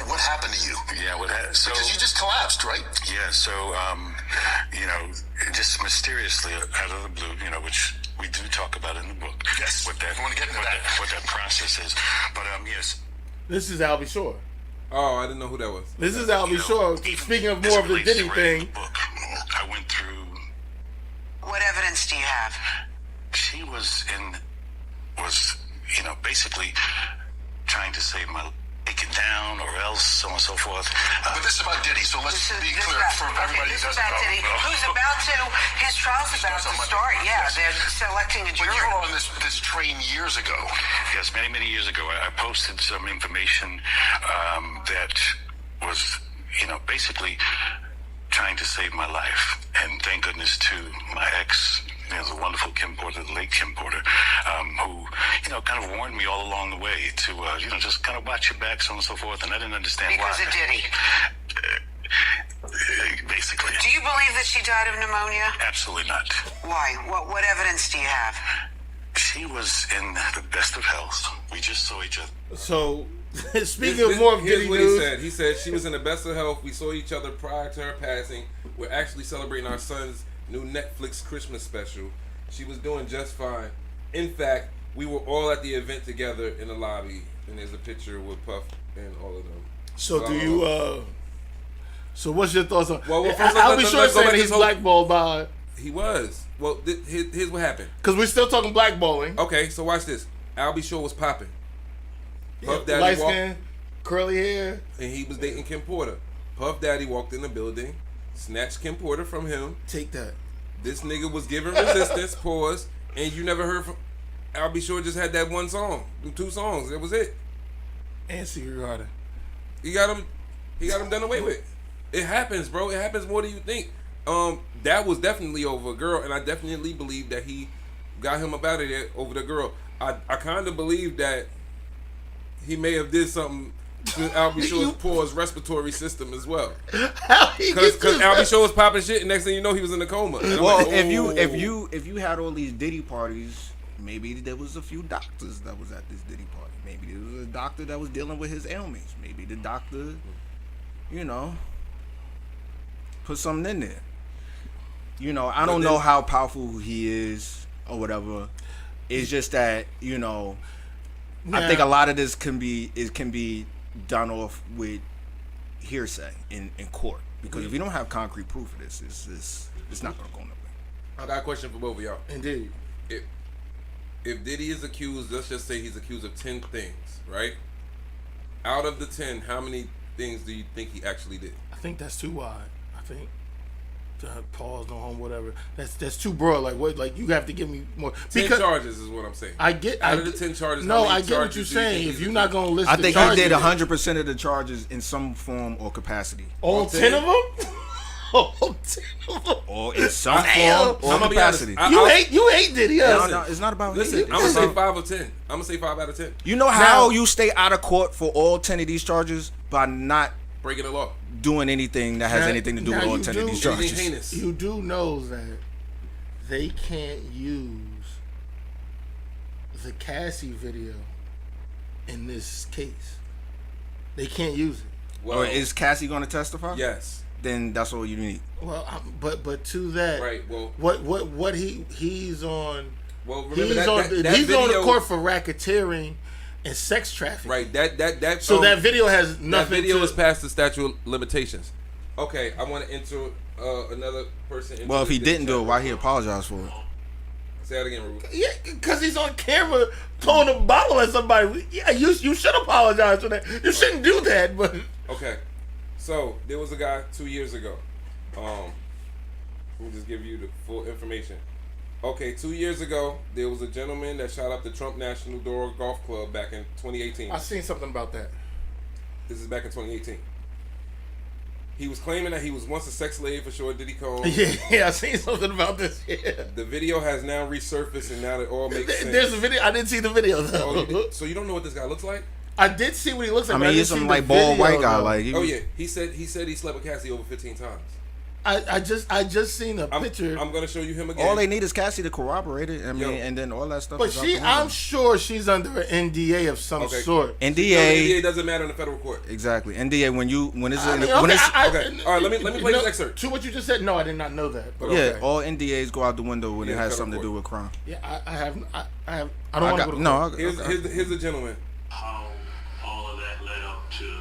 what happened to you? Yeah, what happened? So, Because you just collapsed, right? yeah, so, just mysteriously out of the blue, which we do talk about in the book. Yes. What that, I wanna get into that. What that process is. But, yes. this is Albie Shore. Oh, I didn't know who that was. This is Albie Shore. Speaking of As more it of the relates to Diddy writing thing, the book, I went through. What evidence do you have? She was basically trying to save my take it down or else, so on and so forth. But this is about Diddy, so let's be clear for everybody this who is doesn't about know. Diddy, who's about to, his trial's about to start. Yeah, Yes. they're selecting a But jury. you were on this train years ago. Yes, many, many years ago, I posted some information that was, basically trying to save my life. And thank goodness to my ex, the wonderful Kim Porter, the late Kim Porter, who, kind of warned me all along the way to, just kind of watch your back, so on and so forth. And I didn't understand Because why. of Diddy. Basically. Do you believe that she died of pneumonia? Absolutely not. Why? What evidence do you have? She was in the best of health. We just saw each other. so speaking of more of Here's Diddy what news, he said. He said she was in the best of health. We saw each other prior to her passing. We're actually celebrating our son's new Netflix Christmas special. She was doing just fine. In fact, we were all at the event together in the lobby, and there's a picture with Puff and all of them. so do you? So what's your thoughts on? Well, first I'll let's- be sure let's go saying back to he's this whole- blackballed by He was. Well, here's what happened. because we're still talking blackballing. Okay, so watch this. Albie Shore was popping. Yeah, Puff Daddy light walked, skin, curly hair. and he was dating Kim Porter. Puff Daddy walked in the building, snatched Kim Porter from him. Take that. This nigga was giving resistance, pause, and you never heard from Albie Shore. Just had that one song, them 2 songs. That was it. And Secret Garden. He got him done away with. It happens, bro. It happens more than you think. That was definitely over a girl, and I definitely believe that he got him up out of there over the girl. I kind of believe that he may have did something to Albie Shore's poor respiratory system as well. Because Albie Shore was popping shit, and next thing you know, he was in a coma. And I'm Well, like, if you had all these Diddy parties, maybe there was a few doctors that was at this Diddy party. Maybe there was a doctor that was dealing with his ailments. Maybe the doctor, put something in there. I don't know how powerful he is or whatever. It's just that, I think a lot of this can be done off with hearsay in court. Because if you don't have concrete proof of this, it's not going to go nowhere. I got a question for both of y'all. Indeed. If Diddy is accused, let's just say he's accused of 10 things, right? Out of the 10, how many things do you think he actually did? I think that's too wide. I think pause, no home, whatever. That's too broad. Like what? Like you have to give me more. 10 charges is what I'm saying. I get out of the 10 charges. No, I get what you're saying. If you're not gonna list, I the think charges, he did 100% of the charges in some form or capacity. All 10 of them. All 10 of them. Or in some form or capacity. You hate Diddy. No, it's not about listen. hate. I'm gonna say 5 of 10. I'm gonna say 5 out of 10. You know how you stay out of court for all 10 of these charges by not breaking the law, doing anything that has anything to do with all 10 of these charges. You do know that they can't use the Cassie video in this case. They can't use it. Well, is Cassie going to testify? Yes. Then that's all you need. Well, but to that, right? Well, what he's on? Well, remember he's video, on the court for racketeering and sex trafficking. Right. That. So that video has nothing. That video is past the statute of limitations. Okay, I want to enter another person. Well, if he didn't do it, why he apologized for it? Say that again, Ruben. Yeah, because he's on camera throwing a bottle at somebody. Yeah, you should apologize for that. You shouldn't do that, but okay. So there was a guy 2 years ago. Let me just give you the full information. Okay, 2 years ago, there was a gentleman that shot up the Trump National Door Golf Club back in 2018. I seen something about that. This is back in 2018. He was claiming that he was once a sex slave for Short Diddy Combs. Yeah, I seen something about this. Yeah. The video has now resurfaced, and now it all makes sense. There's a video. I didn't see the video though. Oh, so you don't know what this guy looks like? I did see what he looks like. I mean, he's some like bald white guy. Like, oh yeah, he said he slept with Cassie over 15 times. I just seen a picture. I'm gonna show you him again. All they need is Cassie to corroborate it. I mean, and then all that stuff. But I'm sure she's under an NDA of some sort. NDA doesn't matter in the federal court. Exactly. NDA when it's okay. All right, let me play this excerpt. To what you just said, no, I did not know that. But yeah, all NDAs go out the window when it has something to do with crime. Yeah, I don't want to go to no. Here's the gentleman. How all of that led up to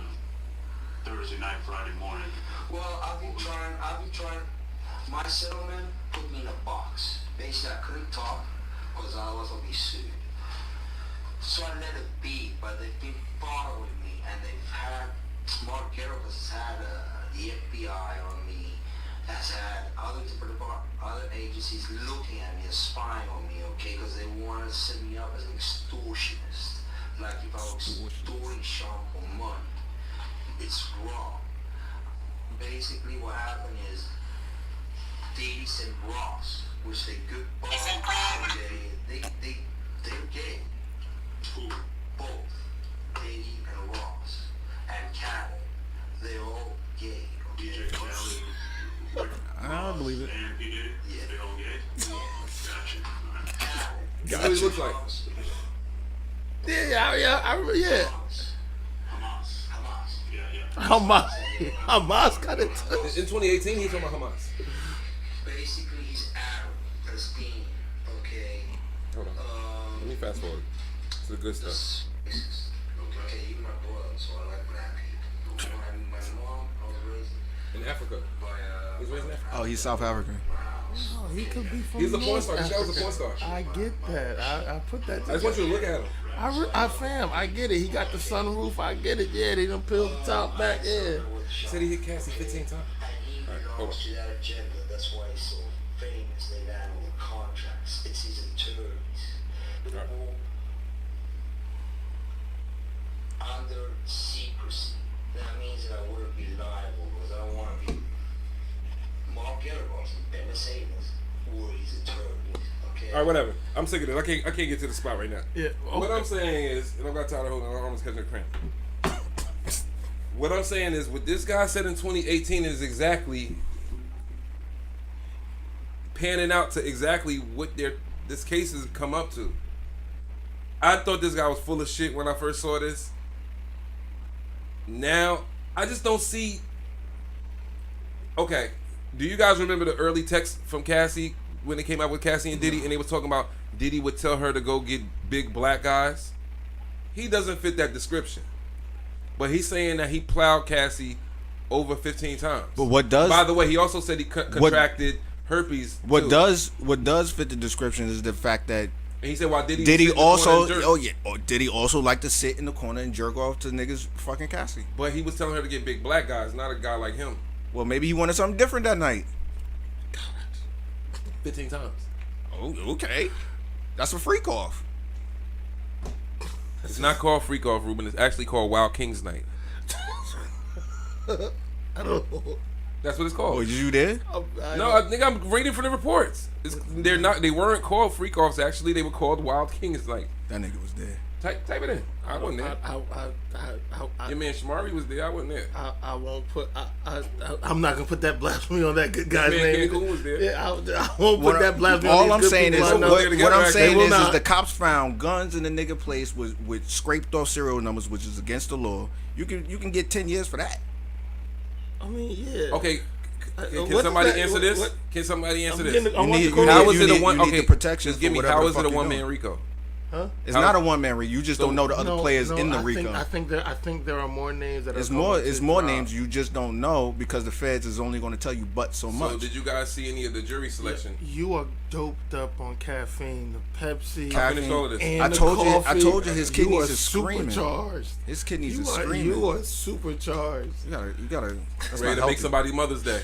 Thursday night, Friday morning. Well, I've been trying. My settlement put me in a box. Basically, I couldn't talk because I was going to be sued. So I let it be, but they've been following me, and they've had, Mark Garrett has had the FBI on me, has had other agencies looking at me, spying on me, okay, because they want to set me up as an extortionist. Like if I was extorting Sean for money. It's wrong. Basically what happened is Diddy and Ross, which they good both, they're gay. Both Diddy and Ross and Cattle, they're all gay. DJ Khaled, I believe it. And he did it? Yeah. They all gay? Yeah. Gotcha. That's what he looks like. Yeah. Hamas. Hamas got it. In 2018, he's talking about Hamas. Basically, he's Arab, Palestinian, okay? Hold on. Let me fast forward to the good stuff. Okay, you're my brother, so I like black people. My mom, I was raised In Africa. by He's raised in Africa. Oh, he's South African. Oh, he could be from He's a porn North star. This guy was a Africa. porn star. I get that. I put that together. I just want you to look at him. I get it. He got the sunroof. I get it. Yeah, they done peeled the top back. Yeah. He said he hit Cassie 15 times. All right, hold on. To that agenda. That's why he's so famous. They've had all the contracts. It's his attorneys. Right. Under secrecy. That means that I wouldn't be liable because I don't want to be Mark Gellerboss and Ben Mercedes or his attorneys. Okay. All right, whatever. I'm sick of this. I can't get to the spot right now. Yeah. Okay. What I'm saying is, and I've got tired of holding. I'm almost catching a cramp. What I'm saying is, what this guy said in 2018 is exactly panning out to exactly what this case has come up to. I thought this guy was full of shit when I first saw this. Now, I just don't see. Okay, do you guys remember the early text from Cassie when they came out with Cassie and Diddy, and they was talking about Diddy would tell her to go get big black guys? He doesn't fit that description. But he's saying that he plowed Cassie over 15 times. But what does? By the way, he also said he contracted herpes. What too. does fit the description is the fact that. And he said, "Why did he?" Did he also? Oh yeah. Did he also like to sit in the corner and jerk off to niggas fucking Cassie? But he was telling her to get big black guys, not a guy like him. Well, maybe he wanted something different that night. 15 times. Oh, okay. That's a freak off. It's not called freak off, Ruben. It's actually called Wild Kings Night. I don't know. That's what it's called. Oh, you there? No, I think I'm reading from the reports. They're not. They weren't called freak offs. Actually, they were called Wild Kings Night. That nigga was there. Type it in. I wasn't there. Your man Shamari was there. I wasn't there. I won't put. I'm not gonna put that blasphemy on that good guy's name. Cancun was there. Yeah, I won't put that blasphemy. All I'm saying is, what I'm saying is the the cops found guns in the nigga place with scraped off serial numbers, which is against the law. You can get 10 years for that. I mean, yeah. Okay. Can somebody answer this? Can somebody answer this? How is it a one? Okay, protection. Just give me. How is it a one man RICO? Huh? It's not a one man RICO. You just don't know the other players in the RICO. I think there are more names that are. It's more names you just don't know because the feds is only going to tell you but so much. So did you guys see any of the jury selection? You are doped up on caffeine, the Pepsi, caffeine. And I told you his kidneys are screaming. Supercharged. His kidneys are screaming. You are supercharged. You gotta. That's ready to make somebody Mother's Day.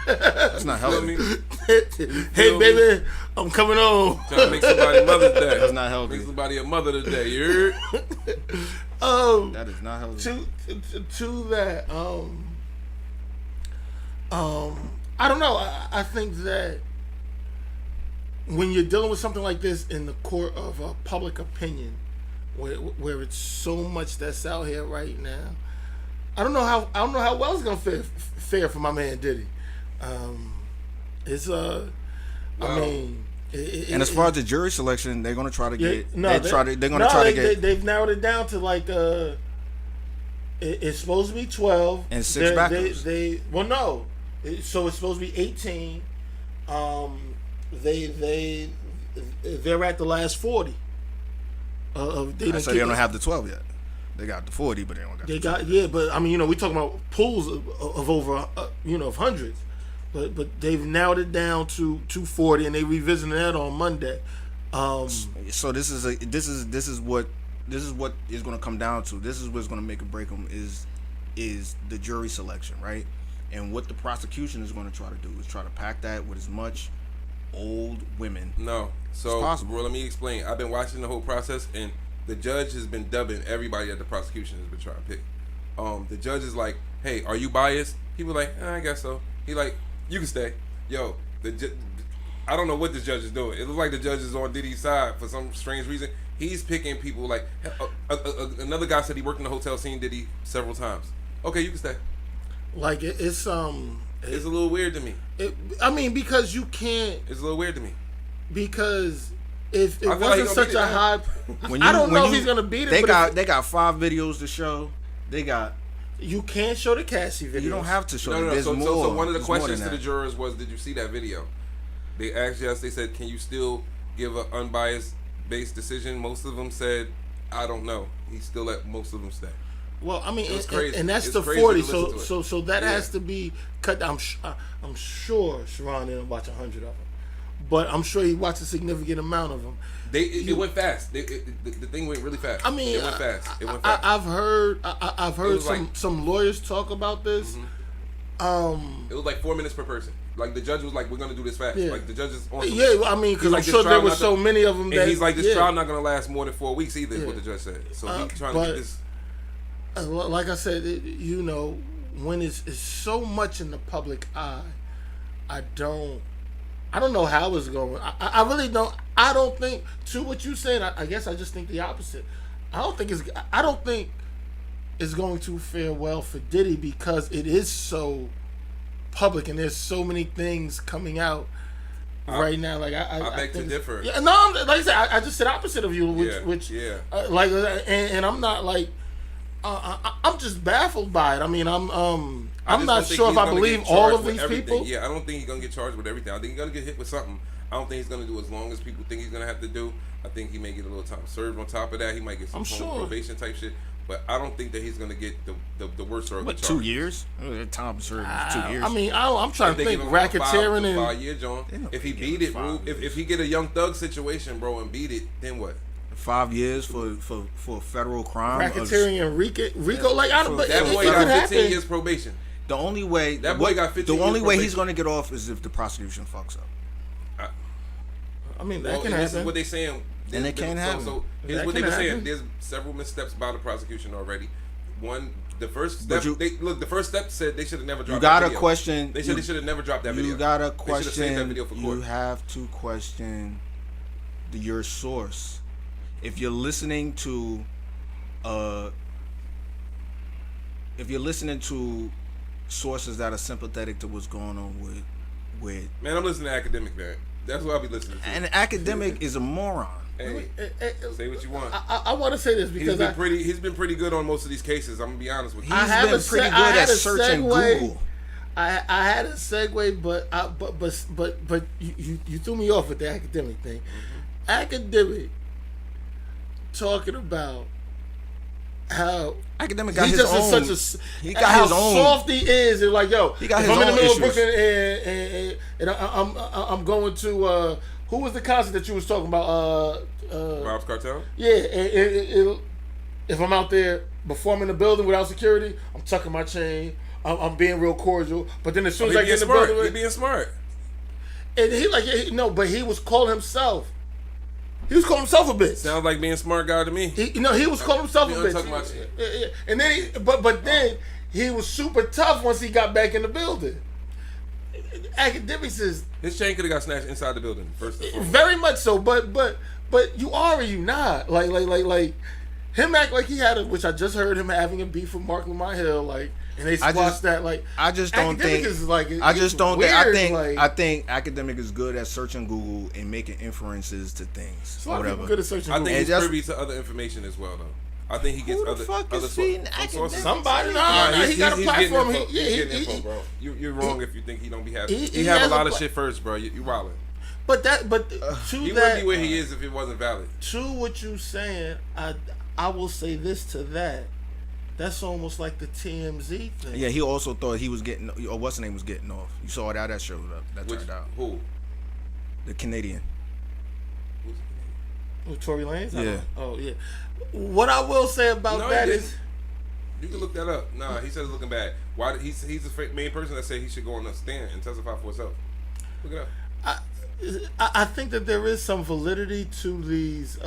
That's not healthy. Hey baby, I'm coming home. Trying to make somebody Mother's Day. That's not healthy. Make somebody a mother today. You heard? That is not healthy. To that, I don't know. I think that when you're dealing with something like this in the court of public opinion, where it's so much that's out here right now, I don't know how well it's gonna fare for my man Diddy. I mean, and as far as the jury selection, they're gonna try to get. They've narrowed it down to like it's supposed to be 12 and 6 backers. So it's supposed to be 18. They're at the last 40. So they don't have the 12 yet. They got the 40, but they don't got. They got yeah, but I mean, we talking about pools of over of hundreds. But they've narrowed it down to 40, and they revisiting that on Monday. So this is what is going to come down to. This is what's going to make or break them is the jury selection, right? And what the prosecution is going to try to do is try to pack that with as much old women. No, so as possible. Bro, let me explain. I've been watching the whole process, and the judge has been dubbing everybody that the prosecution has been trying to pick. The judge is like, "Hey, are you biased?" He was like, "I guess so." He like, "You can stay." Yo, I don't know what the judge is doing. It looks like the judge is on Diddy's side for some strange reason. He's picking people like another guy said he worked in the hotel scene Diddy several times. Okay, you can stay. Like it's a little weird to me. I mean, because you can't. It's a little weird to me. Because if it wasn't such a high, I don't know if he's gonna beat it. They got 5 videos to show. They got. You can't show the Cassie video. You don't have to show. No. There's more. So one of the questions to the jurors was, "Did you see that video?" They asked us. They said, "Can you still give an unbiased based decision?" Most of them said, "I don't know." He still let most of them stay. Well, I mean, crazy. And that's the 40. So that has to be cut. I'm sure Sharon didn't watch 100 of them, but I'm sure he watched a significant amount of them. It went fast. The thing went really fast. I mean, it went fast. It went fast. I've heard some lawyers talk about this. It was like 4 minutes per person. Like the judge was like, "We're gonna do this fast." Yeah. Like the judge is on. Yeah, I mean, because I'm sure there were so many of them. And he's like, "This trial not gonna last more than 4 weeks either." Is what the judge said. So he's trying to get this. Like I said, you know, when it's so much in the public eye, I don't know how it's going. I really don't. I don't think, to what you said, I guess I just think the opposite. I don't think it's going to fare well for Diddy because it is so public and there's so many things coming out right now. Like I beg to differ. Yeah, no, like I said, I just said opposite of you, which like, and I'm not like. I'm just baffled by it. I mean, I'm not sure if I believe all of these people. Yeah, I don't think he's gonna get charged with everything. I think he's gonna get hit with something. I don't think he's gonna do as long as people think he's gonna have to do. I think he may get a little time served on top of that. He might get some probation type shit. But I don't think that he's gonna get the worst sort of charge. 2 years? Time served 2 years. I mean, I'm trying to think racketeering and 5 year John. If he beat it, bro. If he get a Young Thug situation, bro, and beat it, then what? 5 years for a federal crime. Racketeering and Rico, like that boy got 15 years probation. The only way that boy got 15 years. The only way he's going to get off is if the prosecution fucks up. I mean, that can happen. This is what they're saying. And it can't happen. So here's what they were saying. There's several missteps by the prosecution already. One, the first step. The first step said they should have never dropped. You got that to video. question. They should have never dropped that video. You got to question. They should have saved that video for court. You have to question your source. If you're listening to sources that are sympathetic to what's going on with man, I'm listening to Academic, man. That's what I'll be listening to. And Academic is a moron. Hey, say what you want. I want to say this because he's been pretty good on most of these cases. I'm gonna be honest with you. He's been pretty good at searching Google. I had a segue, but you threw me off with the Academic thing. Academic talking about how Academic got his own. He got his own. Soft he is, and like, yo, he got if his I'm in the middle issues. of Brooklyn and I'm going to who was the concert that you was talking about? Rob's Cartel. Yeah, if I'm out there before I'm in the building without security, I'm tucking my chain. I'm being real cordial, but then as soon as I get in the building, he's being smart. And but he was calling himself. He was calling himself a bitch. Sounds like being a smart guy to me. He was calling himself a bitch. Yeah. And then then he was super tough once he got back in the building. Academics is his chain could have got snatched inside the building first. Very much so, but you are or you not like him act like he had which I just heard him having a beef with Mark Lamont Hill, like, and they squashed that. Like, I just don't think. I think Academic is good at searching Google and making inferences to things. So whatever. Good at searching Google. I think he's privy to other information as well, though. I think he gets other sources. Somebody, he got a platform. He's getting info, bro. You're wrong if you think he don't be having. He have a lot of shit first, bro. You wildin'. But he wouldn't be where he is if it wasn't valid. To what you saying, I will say this to that. That's almost like the TMZ thing. Yeah, he also thought he was getting, or what's his name was getting off. You saw that showed up. That turned out. Who? The Canadian. Who, Tory Lanez? Yeah. Oh yeah. What I will say about that is, you can look that up. Nah, he said it's looking bad. Why? He's the main person that said he should go on the stand and testify for himself. Look it up. I think that there is some validity to these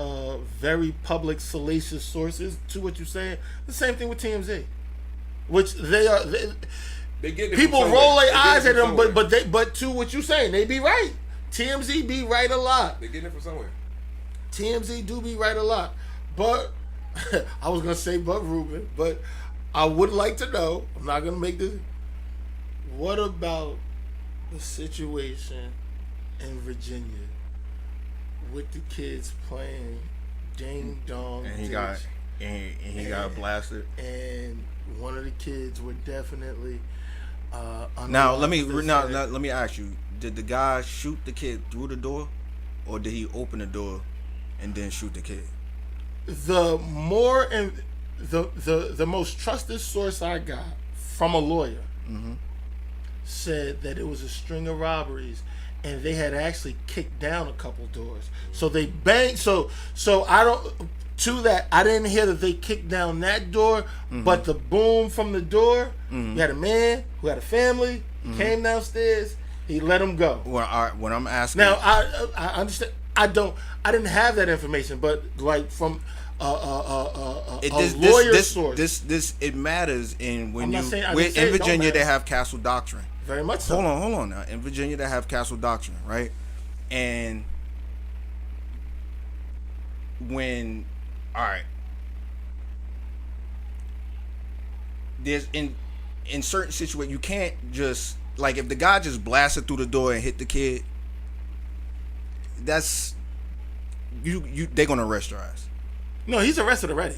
very public, salacious sources. To what you're saying, the same thing with TMZ, which they get people roll their eyes at them, but to what you're saying, they be right. TMZ be right a lot. They getting it from somewhere. TMZ do be right a lot, but I was gonna say, but Ruben, but I would like to know. I'm not gonna make this. What about the situation in Virginia with the kids playing Ding Dong, and he got blasted, and one of the kids were definitely. Now let me ask you: did the guy shoot the kid through the door, or did he open the door and then shoot the kid? The most trusted source I got from a lawyer said that it was a string of robberies. and they had actually kicked down a couple doors. So they banged. So I don't. To that, I didn't hear that they kicked down that door, but the boom from the door. You had a man who had a family. He came downstairs. He let him go. When I'm asking now, I understand. I didn't have that information, but like from a lawyer source. This it matters in when I'm you. not saying, In Virginia, they have castle doctrine. Very much so. Hold on. Now, in Virginia, they have castle doctrine, right? And when, all right, there's in certain situations you can't just like if the guy just blasted through the door and hit the kid. That's they're gonna arrest your ass. No, he's arrested already.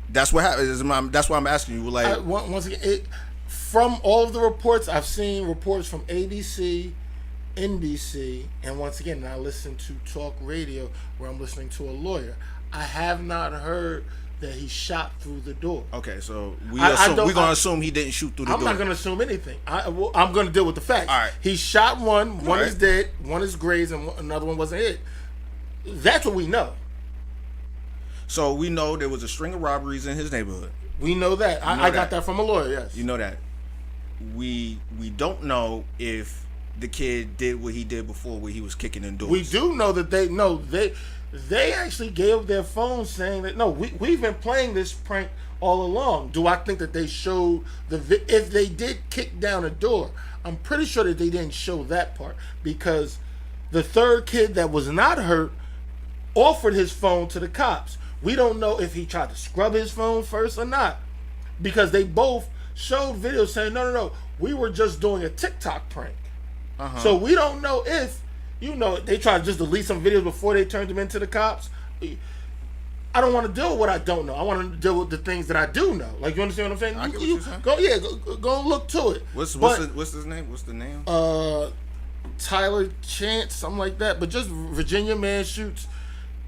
That's what happened. That's why I'm asking you. Like once again, from all of the reports, I've seen reports from ABC, NBC, and once again, I listen to talk radio where I'm listening to a lawyer. I have not heard that he shot through the door. Okay, so we're gonna assume he didn't shoot through the door. I'm not gonna assume anything. I'm gonna deal with the facts. All right. He shot one. One is dead. One is grazed, and another one wasn't hit. That's what we know. So we know there was a string of robberies in his neighborhood. We know that. I got that from a lawyer. Yes. You know that. We don't know if the kid did what he did before, where he was kicking in doors. We do know that they actually gave their phone saying that we've been playing this prank all along. Do I think that they showed if they did kick down a door? I'm pretty sure that they didn't show that part because the third kid that was not hurt offered his phone to the cops. We don't know if he tried to scrub his phone first or not because they both showed videos saying no, we were just doing a TikTok prank. So we don't know if they tried to just delete some videos before they turned them into the cops. I don't want to deal with what I don't know. I want to deal with the things that I do know. Like, you understand what I'm saying? I get what you're saying. Go and look to it. What's his name? What's the name? Tyler Chance, something like that. But just Virginia man shoots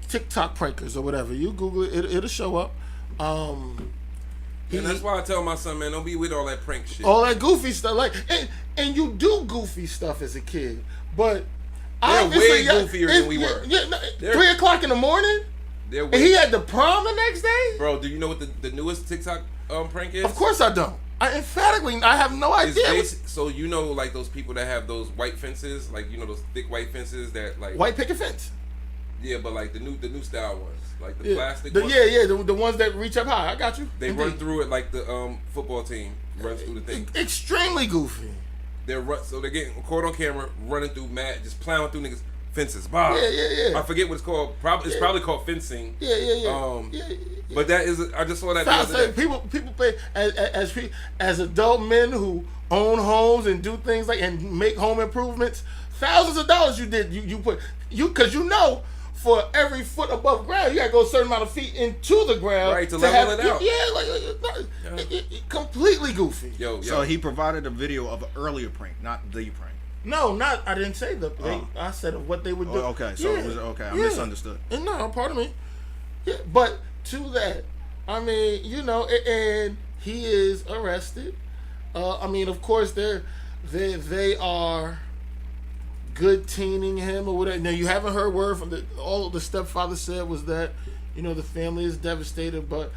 TikTok prankers or whatever. You Google it, it'll show up. And that's why I tell my son, man, don't be with all that prank shit. All that goofy stuff. And you do goofy stuff as a kid. But they're way goofier than we were. 3 o'clock in the morning? And he had the prom the next day? Bro, do you know what the newest TikTok prank is? Of course I don't. I have no idea. So you know, like those people that have those white fences, like those thick white fences that like white picket fence. Yeah, but like the new style ones, like the plastic ones. The ones that reach up high. I got you. They run through it like the football team runs through the thing. Extremely goofy. They're getting caught on camera running through just plowing through niggas' fences. Bob. Yeah. I forget what it's called. It's probably called fencing. Yeah. But that is, I just saw that the other day. People pay as adult men who own homes and do things and make home improvements. Thousands of dollars you put because for every foot above ground, you gotta go a certain amount of feet into the ground, right, to level it out. Yeah, completely goofy. Yo. So he provided a video of an earlier prank, not the prank. No, I didn't say I said what they would do. Okay, so it was okay. I misunderstood. No, pardon me. Yeah, but to that, I mean, and he is arrested. I mean, of course, they are good teening him or whatever. Now, you haven't heard word from all the stepfather said was that, the family is devastated, but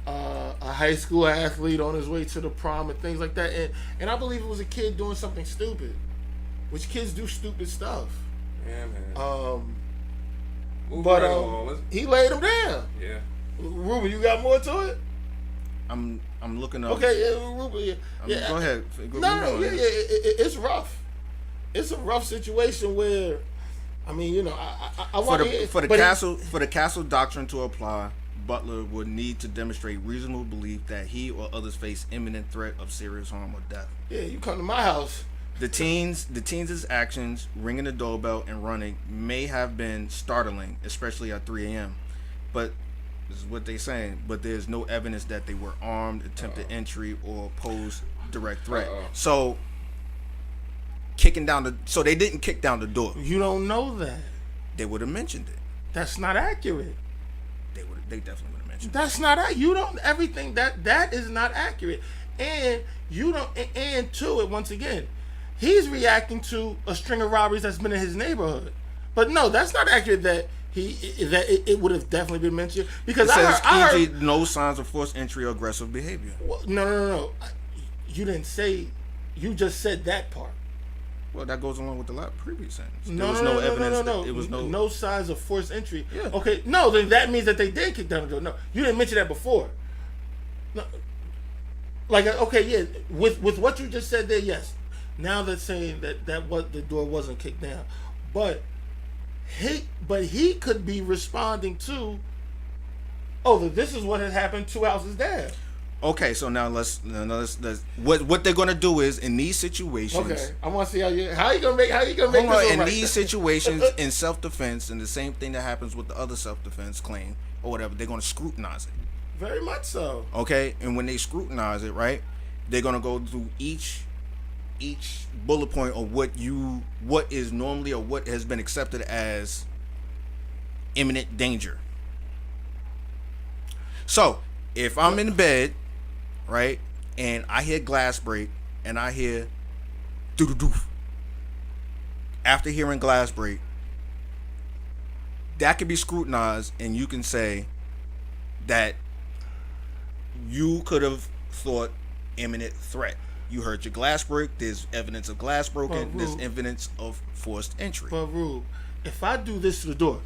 a high school athlete on his way to the prom and things like that. And I believe it was a kid doing something stupid, which kids do stupid stuff. Yeah, man. He laid him down. Yeah. Ruben, you got more to it? I'm looking up. Okay, Ruben. Yeah. Go ahead. It's rough. It's a rough situation where, I mean, I want for the castle doctrine to apply, Butler would need to demonstrate reasonable belief that he or others face imminent threat of serious harm or death. Yeah, you come to my house. The teens' actions, ringing the doorbell and running, may have been startling, especially at 3 a.m. But this is what they're saying. But there's no evidence that they were armed, attempted entry, or posed direct threat. So they didn't kick down the door. You don't know that. They would have mentioned it. That's not accurate. They definitely would have mentioned That's not you don't everything that is not accurate. And you don't and to it once again. he's reacting to a string of robberies that's been in his neighborhood. But no, that's not accurate. That it would have definitely been mentioned because It says I heard no signs of forced entry or aggressive behavior. well, no. You didn't say. You just said that part. Well, that goes along with the previous sentence. No, There was no evidence. no. It was no signs of forced entry. Yeah. Okay. No, then that means that they did kick down the door. No, you didn't mention that before. No. Like okay, yeah. With what you just said there, yes. Now they're saying that what the door wasn't kicked down, but he could be responding to. Oh, this is what had happened 2 houses down. Okay, so now let's what they're gonna do is in these situations. Okay, I want to see how you gonna make Hold this on, all in right. these situations in self-defense, and the same thing that happens with the other self-defense claim or whatever, they're gonna scrutinize it. Very much so. Okay, and when they scrutinize it, right, they're gonna go through each bullet point of what is normally or what has been accepted as imminent danger. So if I'm in bed, right, and I hear glass break and I hear doo-doo-doo, after hearing glass break, that can be scrutinized, and you can say that you could have thought imminent threat. You heard your glass break. There's evidence of glass broken. There's evidence of forced entry. But Rube, if I do this to the door,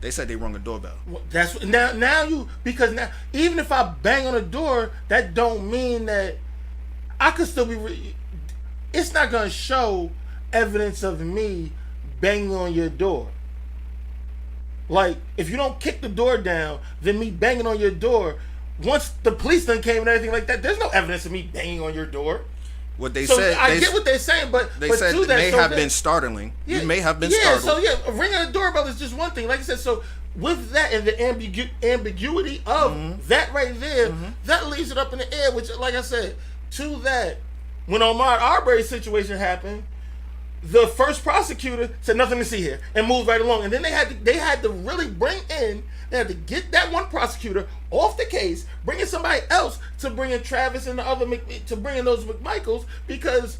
they said they rung a doorbell. that's now you because now even if I bang on the door, that don't mean that I could still be. It's not gonna show evidence of me banging on your door. Like if you don't kick the door down, then me banging on your door. Once the police done came and everything like that, there's no evidence of me banging on your door. What they so said, I get what they're saying, but they but said to that, may so have that, been startling. Yeah, you may have been startled. Yeah, so ringing a doorbell is just one thing. Like I said, so with that and the ambiguity of that right there, that leaves it up in the air. Which, like I said, to that, when Ahmaud Arbery's situation happened, the first prosecutor said nothing to see here and moved right along. And then they had to really they had to get that one prosecutor off the case, bring in somebody else to bring in Travis and the other to bring in those McMichaels, because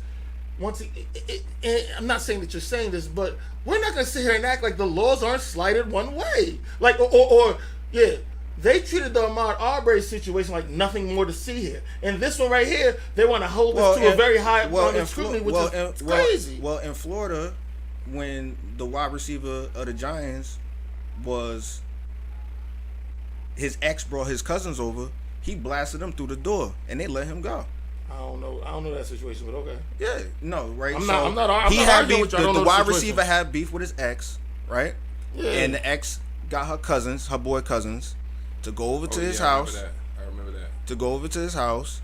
once I'm not saying that you're saying this, but we're not gonna sit here and act like the laws aren't slighted one way. Like or they treated the Ahmaud Arbery situation like nothing more to see here. And this one right here, they want to hold this to a very high level of scrutiny, which is crazy. Well, in Florida, when the wide receiver of the Giants was his ex brought his cousins over, he blasted them through the door and they let him go. I don't know that situation, but okay. Yeah, no, right. I'm so not he had arguing beef. with you. I don't The know wide the situation. receiver had beef with his ex, right? Yeah. And the ex got her boy cousins, to go over to his house. I remember that. To go over to his house,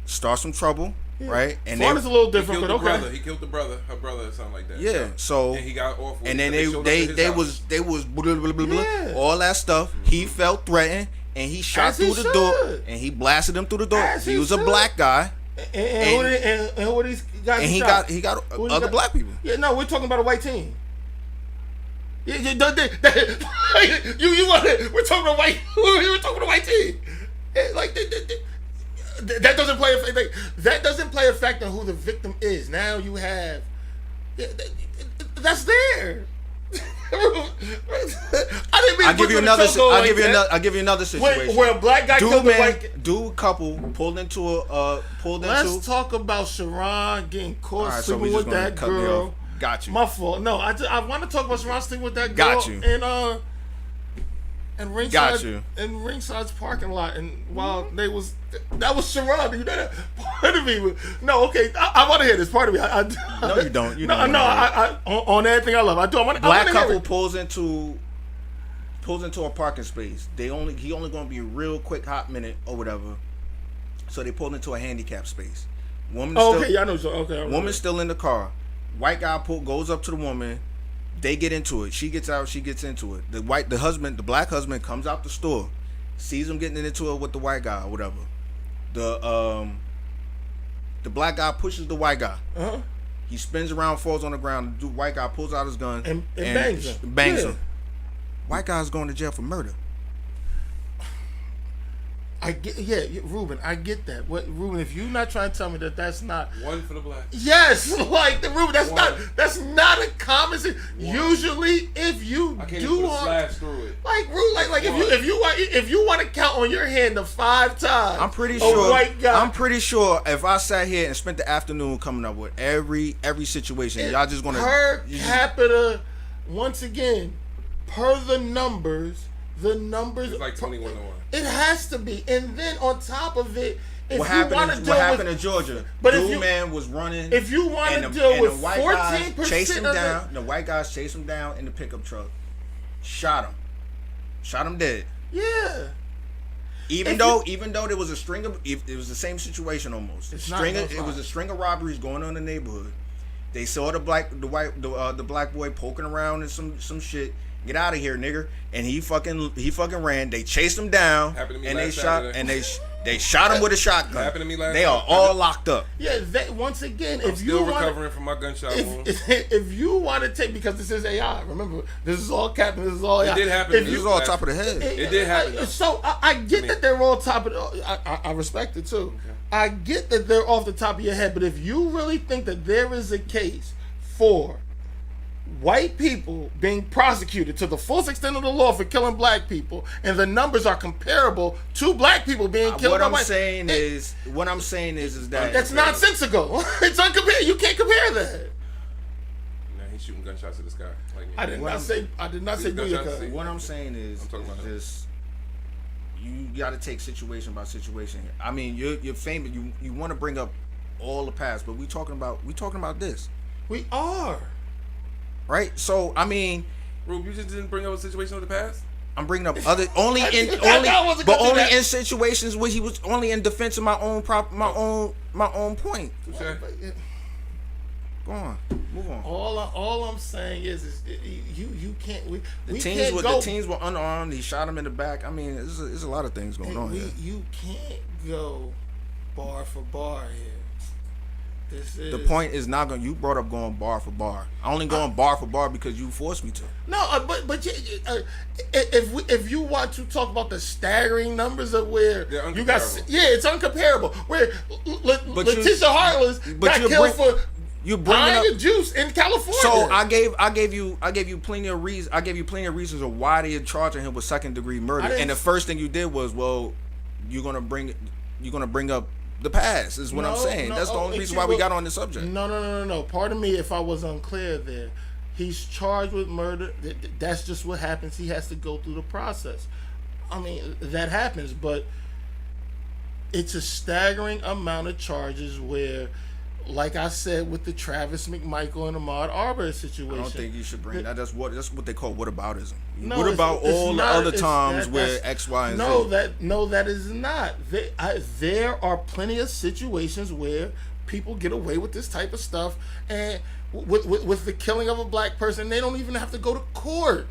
start some trouble, right? And Florida's a little different, but okay. He killed the brother, her brother, or something like that. Yeah, so and he got off. And then they was blah, blah, blah, blah, Yeah. all that stuff. He felt threatened, and he shot As he through the door, should. and he blasted him through the door. As He he was a should. black guy, And who are these guys? and he shot? got Who other black people. Yeah, no, we're talking about a white team. Yeah, you want we're talking about white. We're talking about a white team. Like that doesn't play. That doesn't play a factor on who the victim is. Now you have. That's there. I didn't mean. I'll give you another situation. Where a black guy killed a white. Dude couple pulled into. Let's talk about Sharon getting caught Right, so we sleeping just with gonna that cut me girl. off. Got you. My fault. No, I want to talk about Sharon sleeping with that girl. Got you. And Ringside, Got you. in Ringside's parking lot, and while that was Sharon. You know that part of me. No, okay, I want to hear this part of me. No, you don't. You no, don't no. wanna hear On everything I love, I do. Black couple pulls into a parking space. He only gonna be a real quick hot minute or whatever. So they pulled into a handicap space. Woman. Okay, yeah, I know. Okay. Woman's still in the car. White guy goes up to the woman. They get into it. She gets out. She gets into it. The black husband comes out the store, sees him getting into it with the white guy or whatever. The black guy pushes the white guy. Uh-huh. He spins around, falls on the ground. The white guy pulls out his gun and bangs him. Bangs Yeah. him. White guy's going to jail for murder. I get, Ruben, I get that. Ruben, if you're not trying to tell me that that's not one for the black. Yes, like Ruben, that's not a common thing. Usually, if you I can't do even put a slash through it. like Ruben, like if you want to count on your hand the 5 times, I'm pretty a sure. white guy, I'm pretty sure if I sat here and spent the afternoon coming up with every situation, y'all just gonna per capita. Once again, per the numbers. It's like 21 to 1. It has to be, and then on top of it, if what you want to happened? deal What happened with, in Georgia? But Dude if you, man was running. If you want to and deal with the white 14% guys chased him of down. The white guys chased him down in the pickup truck, shot him dead. Yeah. Even though there was a string of, it was the same situation almost. It was a string of robberies going on in the neighborhood. They saw the black boy poking around in some shit. Get out of here, nigga! And he fucking ran. They chased him down, and they shot him with a shotgun. Happened to me last. They are all locked up. Yeah. Once again, I'm still recovering from my gunshot wound. If you want to take, because this is AI. Remember, this is all Captain. This is all AI. It did happen. This is all top of the head. It did happen. So I get that they're all top of the. I respect it too. Okay. I get that they're off the top of your head, but if you really think that there is a case for white people being prosecuted to the full extent of the law for killing black people, and the numbers are comparable to black people being killed what by I'm white saying is that that's nonsensical. It's uncompared. You can't compare that. Nah, he's shooting gunshots at the sky. Like I did not say Booyaka. What I'm saying is this: you got to take situation by situation. I mean, you're famous. You want to bring up all the past, but we talking about this. We are. Right, so I mean, Rube, you just didn't bring up a situation of the past. I'm bringing up only in situations where he was only in defense of my own point. Okay. Go on, move on. All I'm saying is you can't. The teens were unarmed. He shot him in the back. I mean, there's a lot of things going on here. You can't go bar for bar here. The point is not going. You brought up going bar for bar. I only going bar for bar because you forced me to. No, but if you want to talk about the staggering numbers of where you got, it's uncomparable. Where Letitia Harless got killed for buying a juice in California. So I gave you plenty of reasons. I gave you plenty of reasons of why they are charging him with 2nd-degree murder. And the first thing you did was, well, you're gonna bring up the past is what I'm saying. That's the only reason why we got on the subject. No. Pardon me if I was unclear there. He's charged with murder. That's just what happens. He has to go through the process. I mean, that happens, but it's a staggering amount of charges where, like I said, with the Travis McMichael and Ahmaud Arbery situation. I don't think you should bring that. That's what they call whataboutism. No, what about all the other times where X, Y, and Z? That is not. There are plenty of situations where people get away with this type of stuff, and with the killing of a black person, they don't even have to go to court.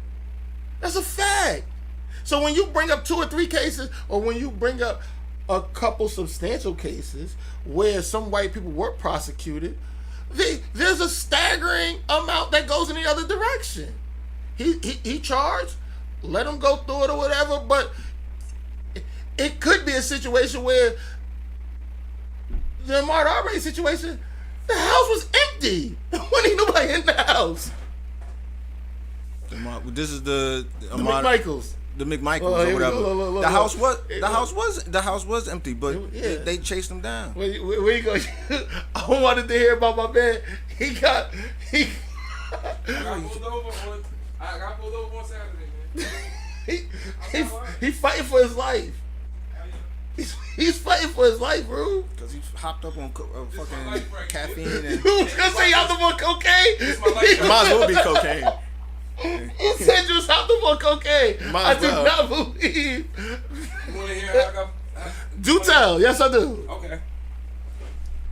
That's a fact. So when you bring up 2 or 3 cases, or when you bring up a couple substantial cases where some white people were prosecuted, there's a staggering amount that goes in the other direction. He charged, let him go through it or whatever, but it could be a situation where the Ahmaud Arbery situation, the house was empty. When ain't nobody in the house. This is the McMichaels. The McMichaels or whatever. Look. The house was empty, but they chased him down. Where you go? I wanted to hear about my man. I got pulled over on Saturday, man. He fighting for his life. He's fighting for his life, bro. Because he hopped up on fucking caffeine and. You was gonna say hopped up on cocaine? It might as well be cocaine. You said you was hopped up on cocaine. I do not believe. You want to hear how I got? Do tell. Yes, I do. Okay.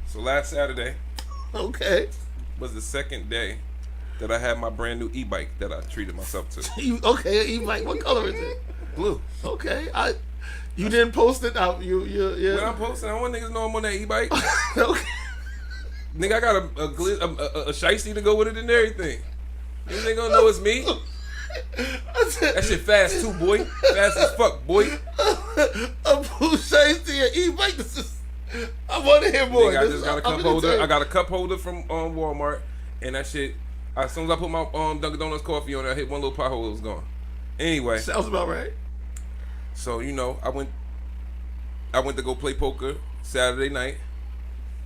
So last Saturday. Okay. Was the 2nd day that I had my brand new e-bike that I treated myself to. Okay, e-bike. What color is it? Blue. Okay. You didn't post it out. You. When I'm posting, I want niggas know I'm on that e-bike. Okay. Nigga, I got a shiesty to go with it and everything. Niggas ain't gonna know it's me. That shit fast too, boy. Fast as fuck, boy. Abu Shay's to your e-bike. This is. I want to hear more. Nigga, I just got a cup holder. I got a cup holder from Walmart, and that shit. As soon as I put my Dunkin' Donuts coffee on it, I hit one little pothole. It was gone. Anyway, Sounds about right. so I went to go play poker Saturday night.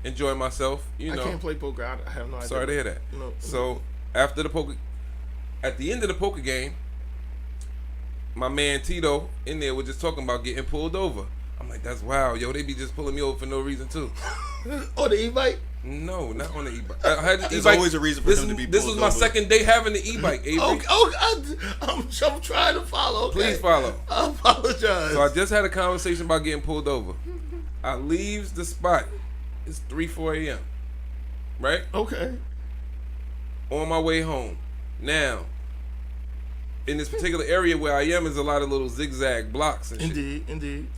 Enjoy myself. I can't play poker. I have no idea. Sorry to hear that. No. So after the poker, at the end of the poker game, my man Tito in there was just talking about getting pulled over. I'm like, that's wild, yo. They be just pulling me over for no reason too. On the e-bike? No, not on the e-bike. I had the There's e-bike. always a reason for him to be pulled over. This was my second day having the e-bike, Avery. I'm trying to follow. Okay. Please follow. I apologize. So I just had a conversation about getting pulled over. I leaves the spot. It's 4 a.m. Right? Okay. On my way home. Now, in this particular area where I am is a lot of little zigzag blocks and shit. Indeed.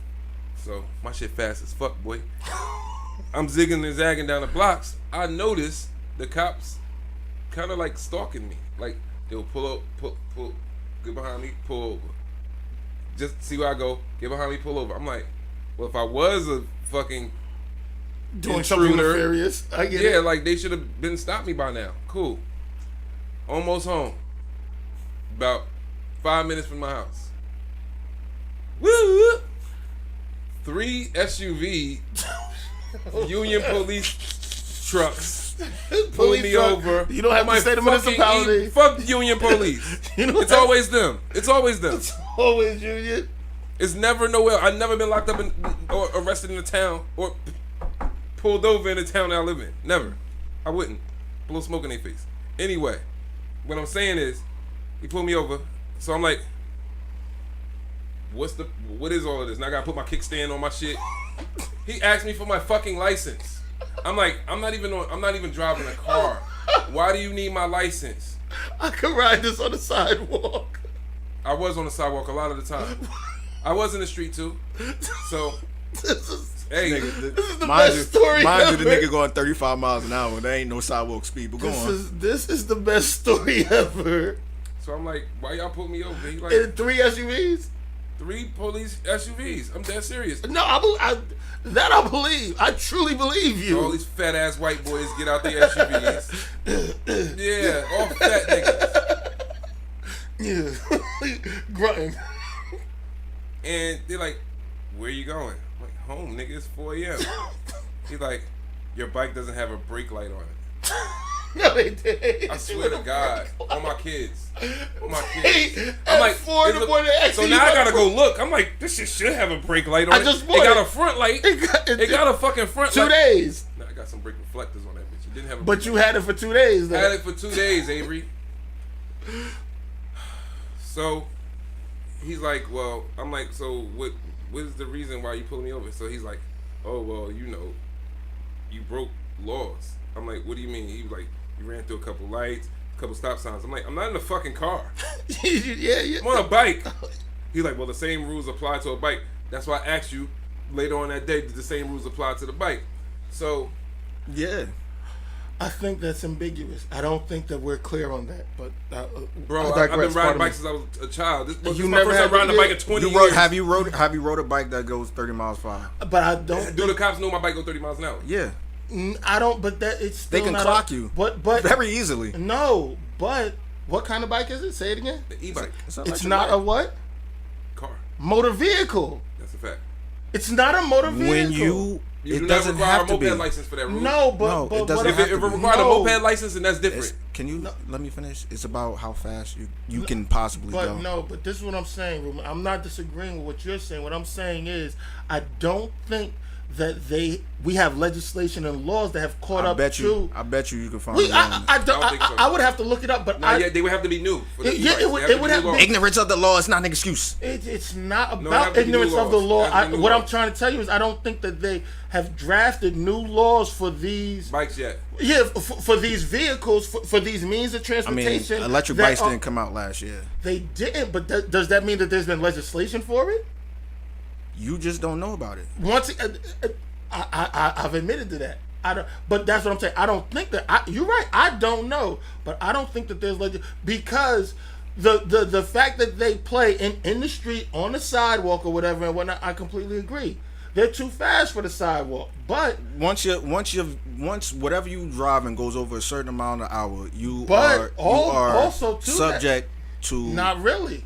So my shit fast as fuck, boy. I'm zigging and zagging down the blocks. I notice the cops kind of like stalking me. Like they'll pull, get behind me, pull over. Just see where I go, get behind me, pull over. I'm like, well, if I was a fucking doing something nefarious, I get it. Yeah, like they should have been stopped me by now. Cool. Almost home. About 5 minutes from my house. Woo! 3 SUV Union police trucks pulled me over. You don't have to say the municipality. Fuck Union police. It's always them. It's always them. It's always Union. It's never nowhere. I've never been locked up or arrested in a town or pulled over in the town that I live in. Never. I wouldn't. Blow smoke in their face. Anyway, what I'm saying is, he pulled me over. So I'm like, what is all of this? Now I gotta put my kickstand on my shit. He asked me for my fucking license. I'm like, I'm not even driving a car. Why do you need my license? I could ride this on the sidewalk. I was on the sidewalk a lot of the time. I was in the street too. So hey, this is the best story Mind ever. you, the nigga going 35 miles an hour. There ain't no sidewalk speed, but go on. This is the best story ever. So I'm like, why y'all pull me over? He like, In 3 SUVs? 3 police SUVs. I'm dead serious. No, I believe. I truly believe you. All these fat ass white boys get out their SUVs. Yeah, all fat niggas. Yeah. Grunting. And they're like, where you going? I'm like, home, nigga. It's 4 a.m. He's like, your bike doesn't have a brake light on it. No, they did. I swear to God, on my kids. On my kids. I'm like, 4 in the morning. so now I gotta go look. I'm like, this shit should have a brake light on it. It got a front light. It got a fucking front light. 2 days. Nah, I got some brake reflectors on that bitch. It didn't have a But you had it for 2 days, though. I had it for 2 days, Avery. So he's like, well, I'm like, so what is the reason why you pulling me over? So he's like, oh, well, you broke laws. I'm like, what do you mean? He was like, you ran through a couple lights, a couple stop signs. I'm like, I'm not in a fucking car. Yeah. I'm on a bike. He's like, well, the same rules apply to a bike. That's why I asked you later on that day, did the same rules apply to the bike? So, yeah. I think that's ambiguous. I don't think that we're clear on that. But bro, I've been riding bikes since I was a child. This was my never first time riding a bike in 20 years. Have you rode a bike that goes 30 miles per hour? But I don't. Do the cops know my bike go 30 miles an hour? Yeah. I don't. But that it's still they can not clock you. But very easily. No. But what kind of bike is it? Say it again. The e-bike. It's not a what? Car. Motor vehicle. That's a fact. It's not a motor vehicle. When you do it not doesn't require have a to moped be. license for that rule. No, but it doesn't If have it to be. required a moped license, then that's different. Can you let me finish? It's about how fast you can possibly but go. No, but this is what I'm saying, Ruben. I'm not disagreeing with what you're saying. What I'm saying is, I don't think that we have legislation and laws that have caught up to. I bet you can find it. I would have to look it up, but they would have to be new. It would have ignorance of the law is not an excuse. It's not about ignorance of the law. What I'm trying to tell you is, I don't think that they have drafted new laws for these bikes yet. Yeah, for these vehicles, for these means of transportation. I mean, electric bikes didn't come out last year. They didn't, but does that mean that there's been legislation for it? You just don't know about it. Once I've admitted to that. I don't, but that's what I'm saying. I don't think that. You're right. I don't know, but I don't think that there's because the fact that they play in the street, on the sidewalk or whatever and whatnot, I completely agree. They're too fast for the sidewalk. But once whatever you driving goes over a certain amount of hour, you are also too subject to. Not really.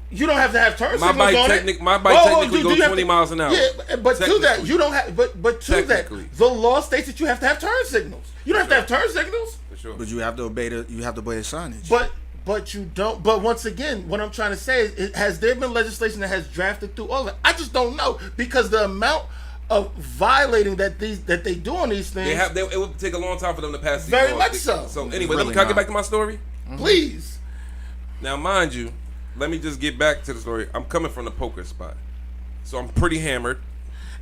You don't have to have turn my signals bike on My bike technically goes 20 miles an hour. Yeah, but to that you don't have. But to that, the law states that you have to have turn signals. You don't have to have turn signals. For sure. But you have to obey the signage. But you don't. But once again, what I'm trying to say is, has there been legislation that has drafted through all of it? I just don't know, because the amount of violating that they do on these things. It would take a long time for them to pass these very laws. much so. So anyway, really can I get back to my story? Mm-hmm. Please. Now, mind you, let me just get back to the story. I'm coming from the poker spot, so I'm pretty hammered.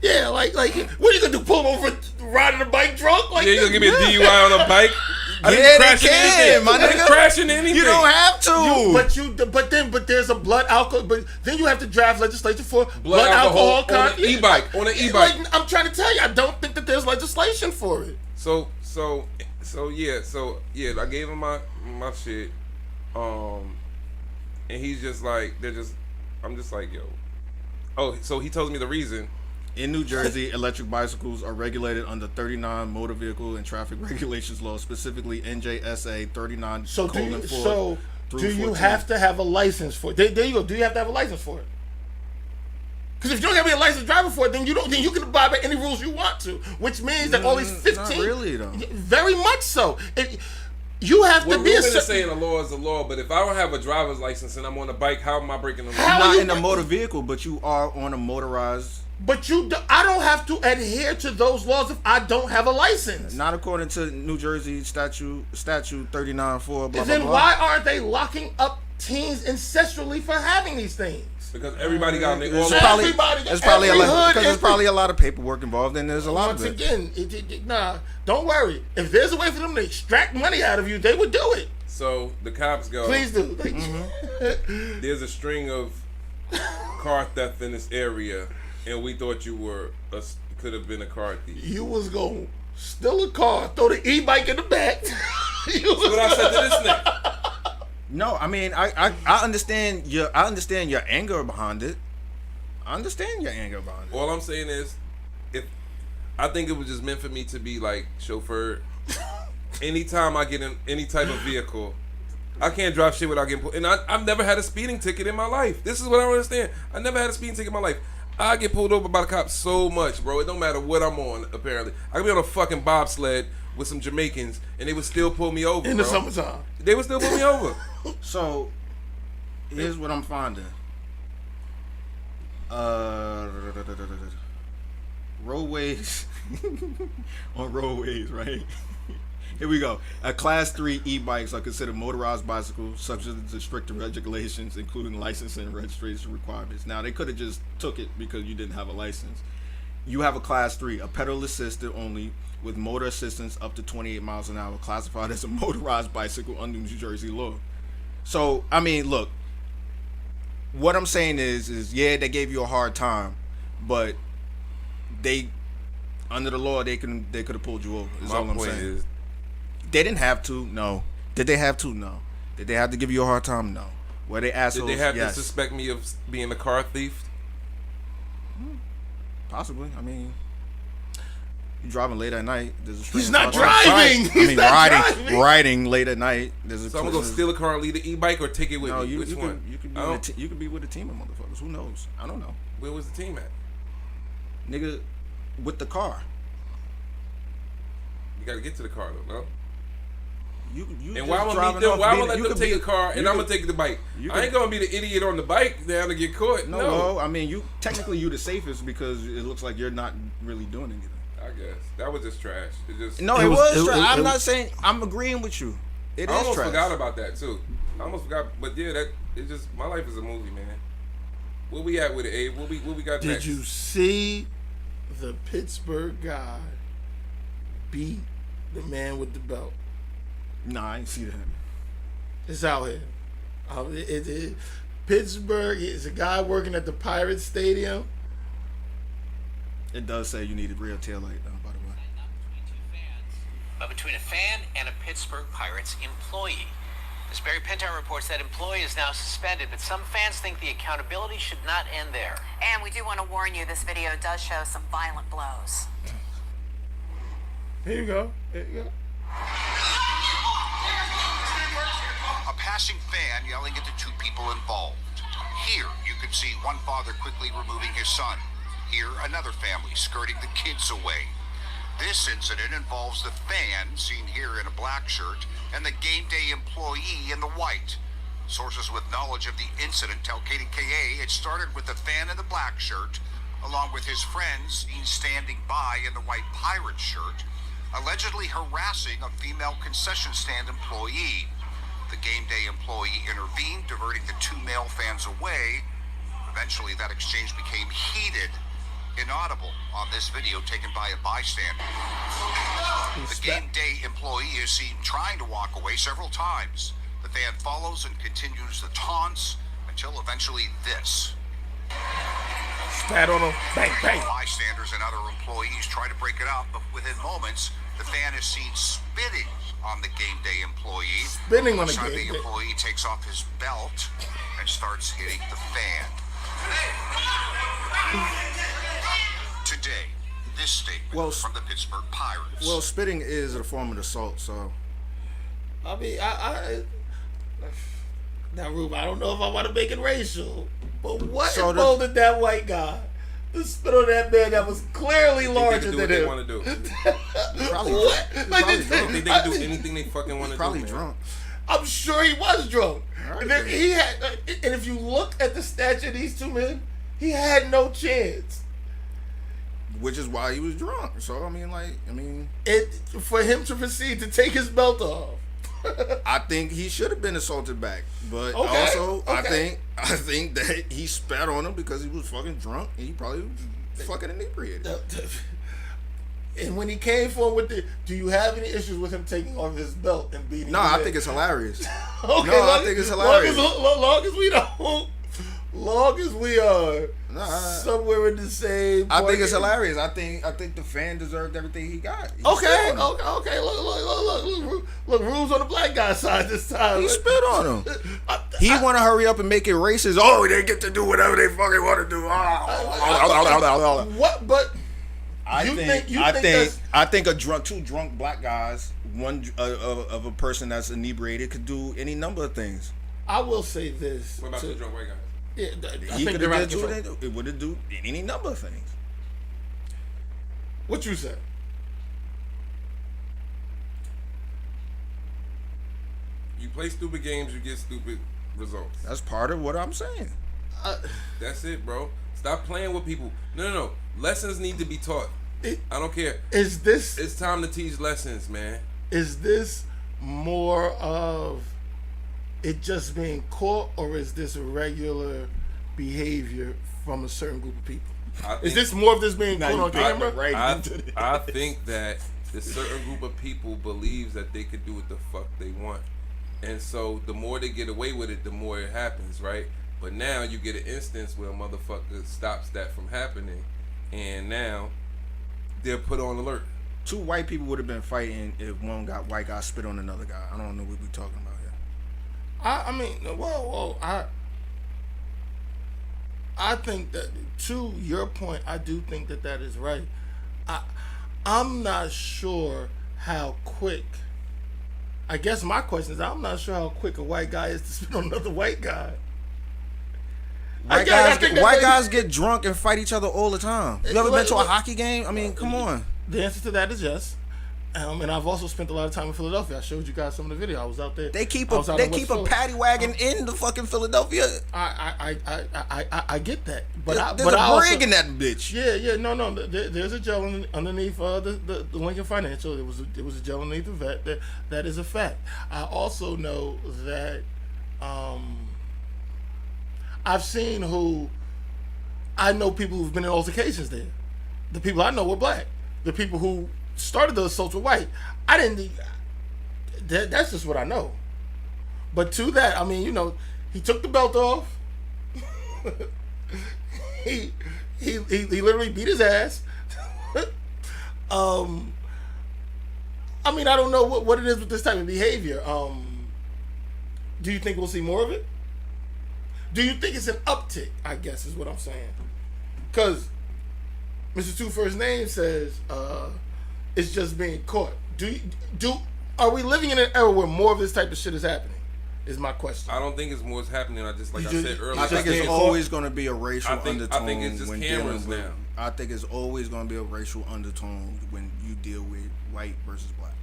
Yeah, like, what are you gonna do? Pull over, riding a bike drunk? Like, yeah, you gonna give me a DUI on a bike? I didn't crash into anything. I didn't crash into anything. You don't have to. But there's a blood alcohol. But then you have to draft legislation for blood alcohol on an e-bike. On an e-bike. Like, I'm trying to tell you, I don't think that there's legislation for it. So yeah. I gave him my shit, and he's just like, I'm just like, yo. Oh, so he tells me the reason. In New Jersey, electric bicycles are regulated under 39 Motor Vehicle and Traffic Regulations Law, specifically NJSA 39:4. So do you have to have a license for it? There you go. Do you have to have a license for it? Because if you don't have a licensed driver for it, then you can abide by any rules you want to, which means that all these 15. Not really though. Very much so. You have to be Ruben is saying the law is the law, but if I don't have a driver's license and I'm on a bike, how am I breaking the law? Not in a motor vehicle, but you are on a motorized. But I don't have to adhere to those laws if I don't have a license. Not according to New Jersey statute 39:4. Blah, blah, then blah. Why aren't they locking up teens ancestrally for having these things? Because everybody got their own. It's probably a lot of paperwork involved, and there's a lot of it. Once again, nah, don't worry. If there's a way for them to extract money out of you, they would do it. So the cops go. Please do. There's a string of car theft in this area, and we thought you could have been a car thief. You was going to steal a car, throw the e-bike in the back. That's what I said to this nigga. No, I mean I understand your anger behind it. I understand your anger behind it. All I'm saying is, I think it was just meant for me to be like chauffeur. Anytime I get in any type of vehicle, I can't drive shit without getting pulled. And I've never had a speeding ticket in my life. This is what I don't understand. I never had a speeding ticket in my life. I get pulled over by the cops so much, bro. It don't matter what I'm on, apparently. I could be on a fucking bobsled with some Jamaicans, and they would still pull me over, in the summertime. They would still pull me over. So, here's what I'm finding. Roadways. On roadways, right? Here we go. Class 3 e-bikes are considered motorized bicycles subject to stricter regulations, including licensing and registration requirements. Now, they could have just took it because you didn't have a license. You have a Class 3, a pedal-assisted only, with motor assistance up to 28 miles an hour, classified as a motorized bicycle under New Jersey law. So, I mean, look, what I'm saying is yeah, they gave you a hard time, but they, under the law, they could have pulled you over. Is all I'm saying. They didn't have to, no. Did they have to? No. Did they have to give you a hard time? No. Were they assholes? Did they have yes. to suspect me of being a car thief? Possibly. I mean, you driving late at night. There's a He's not driving. Riding late at night. So I'm gonna go steal a car and leave the e-bike, or take it with me. Which one? You could be with a team of motherfuckers. Who knows? I don't know. Where was the team at? Nigga, with the car. You gotta get to the car though, no? And why would I let them take a car and I'm gonna take the bike? I ain't gonna be the idiot on the bike down to get caught. No, I mean you the safest because it looks like you're not really doing anything. I guess that was just trash. It was trash. I'm not saying I'm agreeing with you. I almost trash. forgot about that too. I almost forgot, but yeah, it's just my life is a movie, man. Where we at with it, Abe? What we got next? Did you see the Pittsburgh guy beat the man with the belt? Nah, I ain't see that. It's out here. Pittsburgh is a guy working at the Pirates Stadium. It does say you need a real taillight, though, by the way. But between a fan and a Pittsburgh Pirates employee. As Barry Pintar reports, that employee is now suspended, but some fans think the accountability should not end there. And we do want to warn you, this video does show some violent blows. Here you go. Here you go. A passing fan yelling at the two people involved. Here, you can see one father quickly removing his son. Here, another family skirting the kids away. This incident involves the fan, seen here in a black shirt, and the game day employee in the white. Sources with knowledge of the incident tell KDKA it started with the fan in the black shirt, along with his friends seen standing by in the white pirate shirt, allegedly harassing a female concession stand employee. The game day employee intervened, diverting the two male fans away. Eventually, that exchange became heated, inaudible on this video taken by a bystander. The game day employee is seen trying to walk away several times. The fan follows and continues the taunts until eventually this. Spat on him. Bang, bang. Bystanders and other employees try to break it up, but within moments, the fan is seen spitting on the game day employee. Spitting on the game day. The employee takes off his belt and starts hitting the fan. Today, this statement from the Pittsburgh Pirates. Well, spitting is a form of assault, so. I mean, now, Rube, I don't know if I want to make it racial, but what emboldened that white guy to spit on that man that was clearly larger than him? They want to do. Probably what? Probably drunk. They can do anything they fucking want to do. Probably drunk. I'm sure he was drunk. Right, and then he had, and if you look at the stature of these two men, he had no chance. Which is why he was drunk. So it for him to proceed to take his belt off. I think he should have been assaulted back, but also I think that he spat on him because he was fucking drunk and he probably was fucking inebriated. And when he came for him with do you have any issues with him taking off his belt and beating? No, I think it's hilarious. I think it's hilarious. Long as we are somewhere in the same. I think it's hilarious. I think the fan deserved everything he got. Okay. Look, Rube's on the black guy's side this time. He spit on him. He want to hurry up and make it racist. Oh, they get to do whatever they fucking want to do. What? But I think two drunk black guys, one of a person that's inebriated, could do any number of things. I will say this. What about the drunk white guys? Yeah, he could have do it would have do any number of things. What you said? You play stupid games, you get stupid results. That's part of what I'm saying. That's it, bro. Stop playing with people. No. Lessons need to be taught. I don't care. It's time to teach lessons, man. Is this more of it just being caught, or is this regular behavior from a certain group of people? Is this more of this being caught on camera? I think that a certain group of people believes that they could do what the fuck they want. And so the more they get away with it, the more it happens, right? But now you get an instance where a motherfucker stops that from happening, and now they're put on alert. Two white people would have been fighting if one white guy spit on another guy. I don't know what we're talking about here. I think that, to your point, I do think that is right. I'm not sure how quick. I guess my question is, I'm not sure how quick a white guy is to spit on another white guy. White guys get drunk and fight each other all the time. You ever been to a hockey game? I mean, come on. The answer to that is yes. And I've also spent a lot of time in Philadelphia. I showed you guys some of the video. I was out there. They keep a paddy wagon in the fucking Philadelphia. I get that, but there's a brig in that bitch. Yeah, no. There's a gel underneath the Lincoln Financial. It was a gel underneath the vet. That is a fact. I also know that I know people who've been in altercations there. The people I know were black. The people who started the assaults were white. That's just what I know. But to that, I mean, he took the belt off. he literally beat his ass. I mean, I don't know what it is with this type of behavior. Do you think we'll see more of it? Do you think it's an uptick? I guess is what I'm saying. Because Mr. Two First Name says it's just being caught. Are we living in an era where more of this type of shit is happening? Is my question. I don't think it's more is happening. I said earlier. I think it's always going to be a racial undertone. I think it's just when cameras dealing with, now. I think it's always going to be a racial undertone when you deal with white versus black.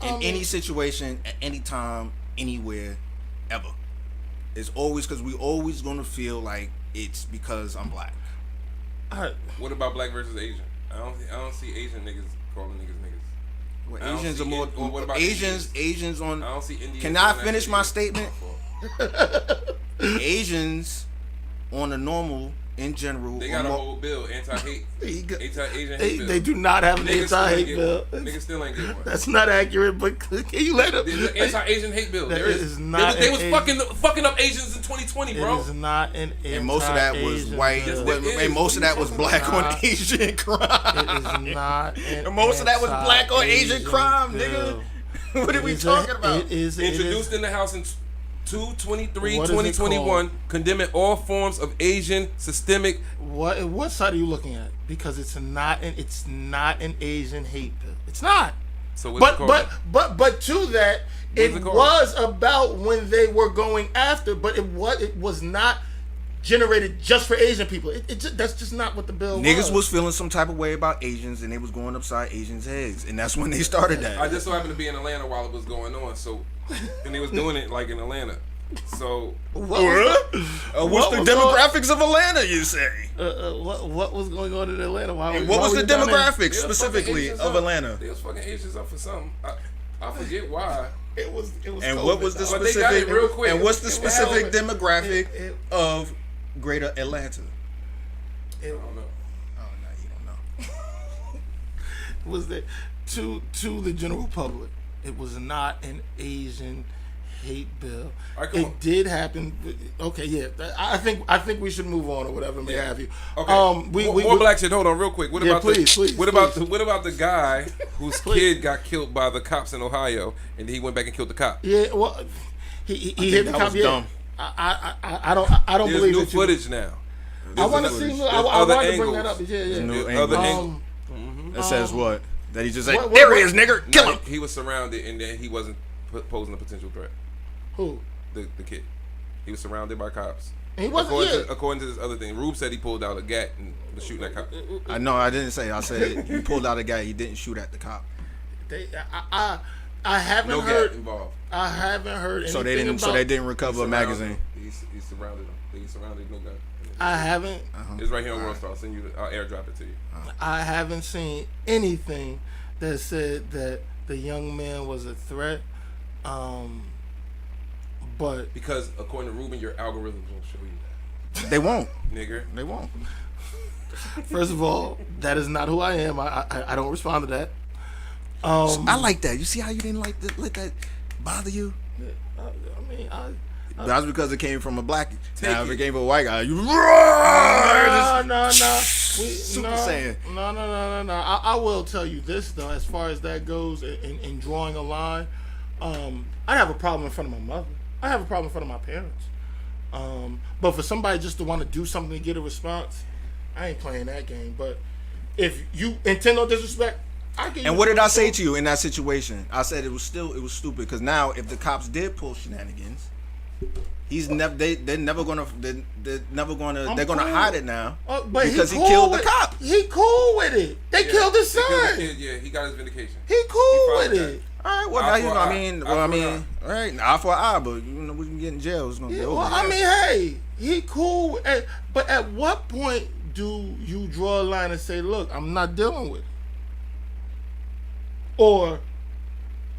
In any situation, at any time, anywhere, ever. It's always because we always going to feel like it's because I'm black. What about black versus Asian? I don't see Asian niggas calling niggas niggas. Well, Asians are more. What about Asians on. I don't see Indians. Can I finish my statement? Asians on the normal in general. They got a whole bill, anti-hate, anti-Asian hate bill. They do not have an anti-hate bill. Niggas still ain't get one. That's not accurate, but can you let them? There's an anti-Asian hate bill. There is not. They was fucking up Asians in 2020, bro. It is not an anti-Asian. And most of that was white. And most of that was black on Asian crime. It is not. And most of that was black on Asian crime, nigga. What are we talking about? It is introduced in the House in 2021, condemning all forms of Asian systemic. What side are you looking at? Because it's not an Asian hate bill. It's not. So what's it called? But to that, it was about when they were going after, but it was not generated just for Asian people. That's just not what the bill was. Niggas was feeling some type of way about Asians, and they was going upside Asians' heads, and that's when they started that. I just so happened to be in Atlanta while it was going on, and they was doing it like in Atlanta. So what's the demographics of Atlanta? You say? What was going on in Atlanta? What was the demographics specifically of Atlanta? They was fucking Asians up for something. I forget why. It was. And COVID. What was the specific? They got it real quick. And what's the specific demographic of Greater Atlanta? I don't know. Oh no, you don't know. Was that to the general public? It was not an Asian hate bill. It did happen. Okay, yeah. I think we should move on or whatever may have you. Okay. More black shit. Hold on, real quick. What about the guy whose kid got killed by the cops in Ohio, and he went back and killed the cop? Yeah. Well, he hit the cop. Dumb. I don't There's believe new it. footage now. I want to see. I wanted to bring that up. Yeah. Other angle. That says what? That he just said, what, there he is, nigga, kill him. He was surrounded, and then he wasn't posing a potential threat. Who? The kid. He was surrounded by cops. He wasn't. According to this other thing, Rube said he pulled out a gat and was shooting at cop. I know. I didn't say. I said he pulled out a gat. He didn't shoot at the cop. I haven't no heard. Gat involved. I haven't heard anything So they didn't. So they didn't recover a magazine. He surrounded him. He surrounded no gun. I haven't. It's right here on World Star. I'll send you. I'll airdrop it to you. I haven't seen anything that said that the young man was a threat. But because according to Ruben, your algorithms will show you that. They won't, nigger. They won't. First of all, that is not who I am. I don't respond to that. I like that. You see how you didn't let that bother you? I mean, that's because it came from a black. Now if it came from a white guy, you no. Super Saiyan. No. I will tell you this though, as far as that goes, in drawing a line, I have a problem in front of my mother. I have a problem in front of my parents. But for somebody just to want to do something to get a response, I ain't playing that game. But if you intend no disrespect, I get. And what did I say to you in that situation? I said it was stupid because now if the cops did pull shenanigans, they're gonna hide it now because he killed the cop. He cool with it. They killed his son. He got his vindication. He cool with it. All right, well now all right, eye for an eye, but we can get in jail. It's gonna be over. Well, I mean, hey, he cool. But at what point do you draw a line and say, "Look, I'm not dealing with it," or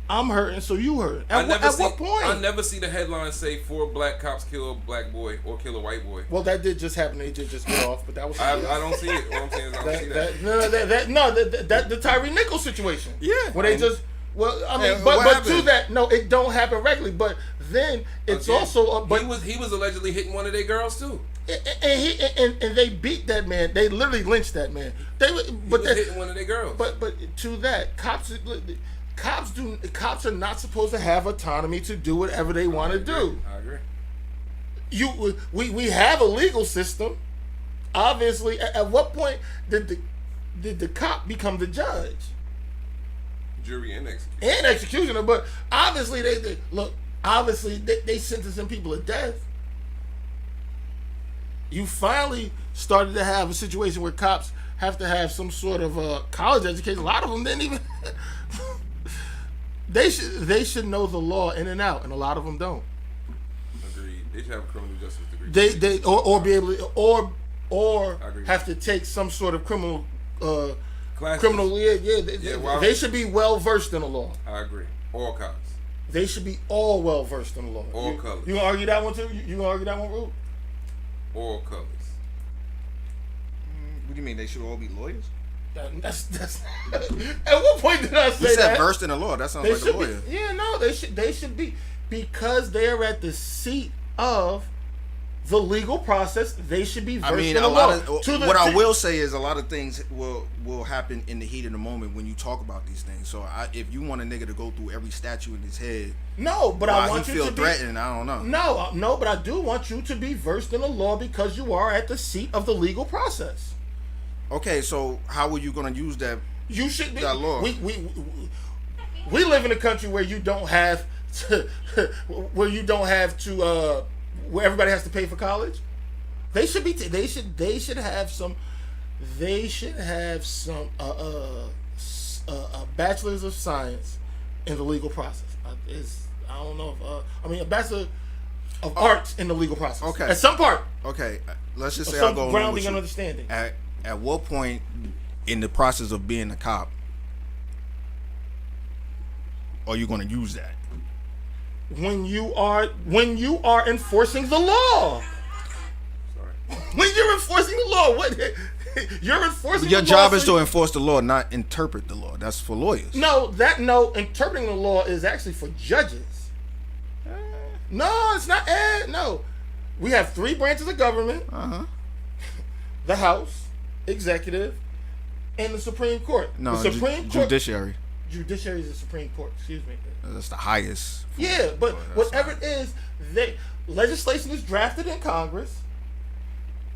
"I'm hurting, so you hurting"? At what point? I never see the headline say 4 black cops kill a black boy or kill a white boy. Well, that did just happen. They did just get off, but that was. I don't see it. What I'm saying is I don't see that. That the Tyree Nichols situation. Yeah, where they just. Well, I mean, but to that, no, it don't happen regularly. But then it's also. But he was allegedly hitting one of their girls too. And they beat that man. They literally lynched that man. He was hitting one of their girls. But to that, cops. Cops are not supposed to have autonomy to do whatever they want to do. I agree. We have a legal system. Obviously, at what point did the cop become the judge? Jury and executioner. And executioner, but obviously they sentencing people to death. You finally started to have a situation where cops have to have some sort of college education. A lot of them didn't even. They should know the law in and out, and a lot of them don't. Agreed. They should have a criminal justice degree. They be able to, or have to take some sort of criminal they should be well versed in the law. I agree. All cops. They should be all well versed in the law. All colors. You gonna argue that one too? You gonna argue that one, Rube? All colors. What do you mean? They should all be lawyers? That's at what point did I say that? You said versed in the law. That sounds like a lawyer. They should be, because they are at the seat of the legal process. They should be versed in the law. I will say is a lot of things will happen in the heat of the moment when you talk about these things. So if you want a nigga to go through every statute in his head, no, but I want you to feel threatened. I don't know. No, but I do want you to be versed in the law because you are at the seat of the legal process. Okay, so how are you going to use that? You should be. That law. We live in a country where you don't have to, where everybody has to pay for college. They should have some bachelor's of science in the legal process. I don't know if a bachelor of arts in the legal process. Okay. At some part. Okay, let's just say some I'll go grounding and understanding. At what point in the process of being a cop are you going to use that? When you are enforcing the law. Sorry. When you're enforcing the law, you're enforcing. Your the job law, is to enforce the law, not interpret the law. That's for lawyers. No, interpreting the law is actually for judges. No, it's not. No, we have 3 branches of government: the House, Executive, and the Supreme Court. No, the Supreme Court, Judiciary. Judiciary is the Supreme Court. Excuse me. That's the highest. Yeah, but whatever it is, legislation is drafted in Congress.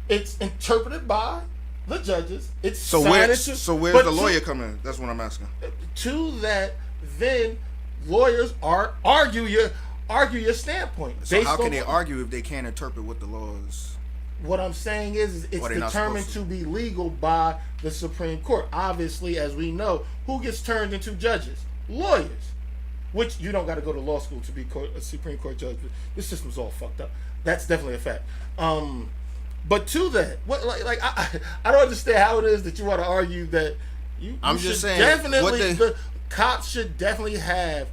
It's interpreted by the judges. So where's the lawyer come in? That's what I'm asking. To that, then lawyers argue your standpoint. So how can they argue if they can't interpret what the law is? What I'm saying is it's determined to be legal by the Supreme Court. Obviously, as we know, who gets turned into judges? Lawyers. Which you don't got to go to law school to be a Supreme Court judge. This system's all fucked up. That's definitely a fact. But to that, I don't understand how it is that you want to argue that I'm just saying definitely the cops should definitely have.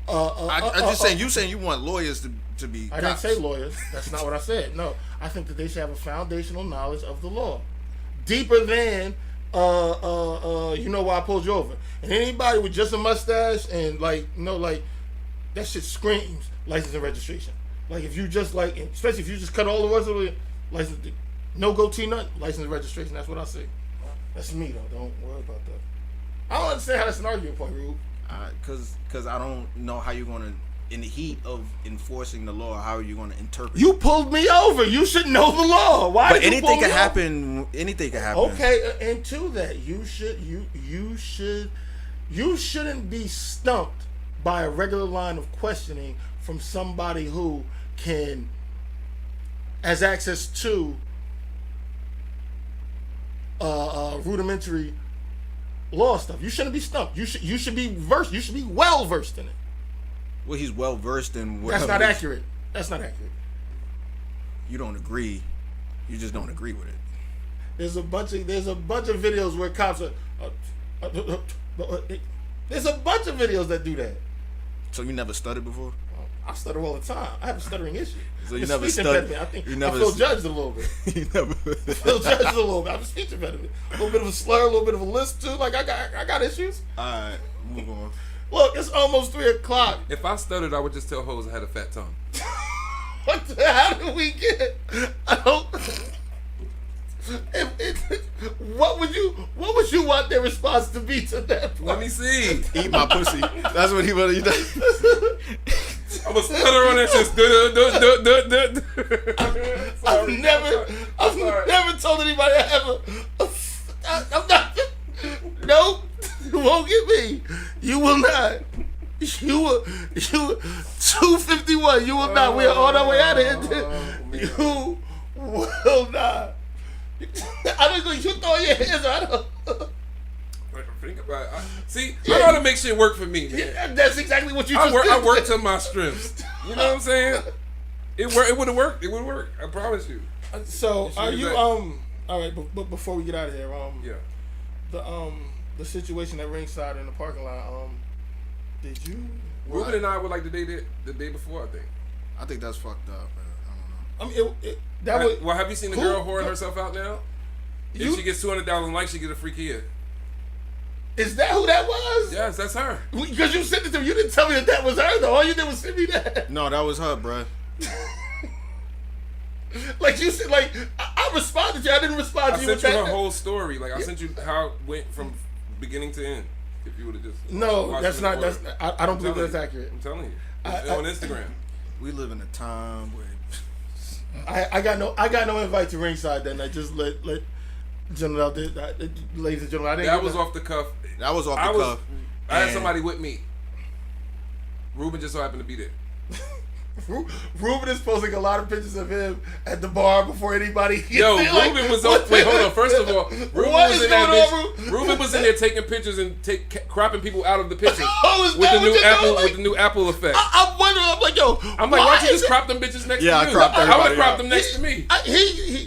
I'm just saying. You saying you want lawyers to be. I didn't say lawyers. That's not what I said. No, I think that they should have a foundational knowledge of the law, deeper than you know why I pulled you over. And anybody with just a mustache and that shit screams license and registration. Like if you just especially if you just cut all the words of the license, no goatee, none, license and registration. That's what I say. That's me though. Don't worry about that. I don't understand how that's an argument point, Rube. Because I don't know how you're gonna, in the heat of enforcing the law, how are you gonna interpret? You pulled me over. You should know the law. Why? But anything can happen. Anything can happen. Okay, and to that, you shouldn't be stumped by a regular line of questioning from somebody who has access to rudimentary law stuff. You shouldn't be stumped. You should be versed. You should be well versed in it. Well, he's well versed in. That's not accurate. That's not accurate. You don't agree. You just don't agree with it. There's a bunch of videos where cops are. There's a bunch of videos that do that. So you never stuttered before? I stutter all the time. I have a stuttering issue. So you never stuttered? I think I feel judged a little bit. You never I feel judged a little bit. I have a speech impediment. A little bit of a slur, a little bit of a lisp too. Like I got issues. Alright, move on. Look, it's almost 3:00. If I stuttered, I would just tell hoes I had a fat tongue. How did we get? I don't. What would would you want their response to be to that? Let me see. Eat my pussy. That's what he would have done. I'm a stutter on that shit. I've never told anybody I ever. I'm not. Nope. You won't get me. You will not. You will. 251. You will not. We are on our way out of here. You will not. I don't think you throw your hands out. Think about it. See, I know how to make shit work for me, man. Yeah, that's exactly what you just did. I work to my strengths. You know what I'm saying? It would have worked. It would work. I promise you. So are you all right? But before we get out of here, the situation at ringside in the parking lot. Did you? Ruben and I were like the day before. I think that's fucked up. Man. I mean, well, have you seen the girl whoring herself out now? If she gets 200,000 likes, she get a free kid. Is that who that was? Yes, that's her. Because you sent it to me. You didn't tell me that was her, though. All you did was send me that. No, that was her, bruh. Like you said, like I responded to you. I didn't respond to you. I sent you her whole story. Like I sent you how it went from beginning to end. If you would have just that's not. I don't believe that's accurate. I'm telling you. On Instagram. We live in a time where I got no invite to ringside. Then I just let gentlemen out there, ladies and gentlemen. I didn't. That was off the cuff. That was off the cuff. I had somebody with me. Ruben just so happened to be there. Ruben is posting a lot of pictures of him at the bar before anybody. Yo, Ruben was on. Wait, hold on. First of all, Ruben was in that bitch. Ruben was in there taking pictures and cropping people out of the pictures with the new Apple effect. I'm wondering. I'm like, yo. I'm like, why don't you just crop them bitches next to you? I cropped everybody. I would have cropped them next to me. I'd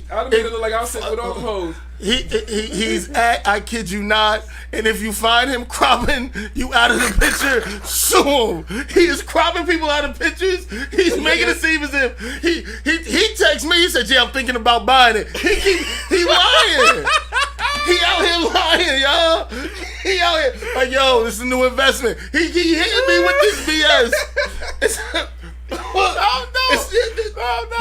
have made it look like I was sitting with all the hoes. He's at, I kid you not, and if you find him cropping you out of the picture, sue him. He is cropping people out of pictures. He's making it seem as if he texts me. He said, "Yeah, I'm thinking about buying it." He lying. He out here lying, y'all. He out here like, yo, this is a new investment. He hitting me with this BS.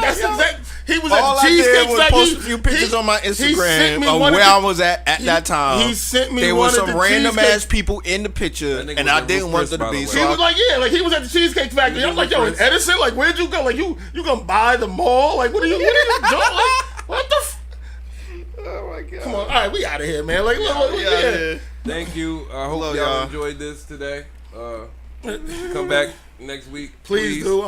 That's exactly. He was all at the Cheesecake Factory. Post a few pictures on my Instagram of where I was at that time. He sent me. There one was some of the random ass people in the picture, and I didn't want them to be. So he was like, yeah, like he was at the Cheesecake Factory. I'm like, yo, in Edison, like where'd you go? Like you gonna buy the mall? Like what are you doing? Like, what the? Oh my god! Come on, all right, we out of here, man. Like, look, yeah. Thank you. I hope y'all enjoyed this today. Come back next week. Please do.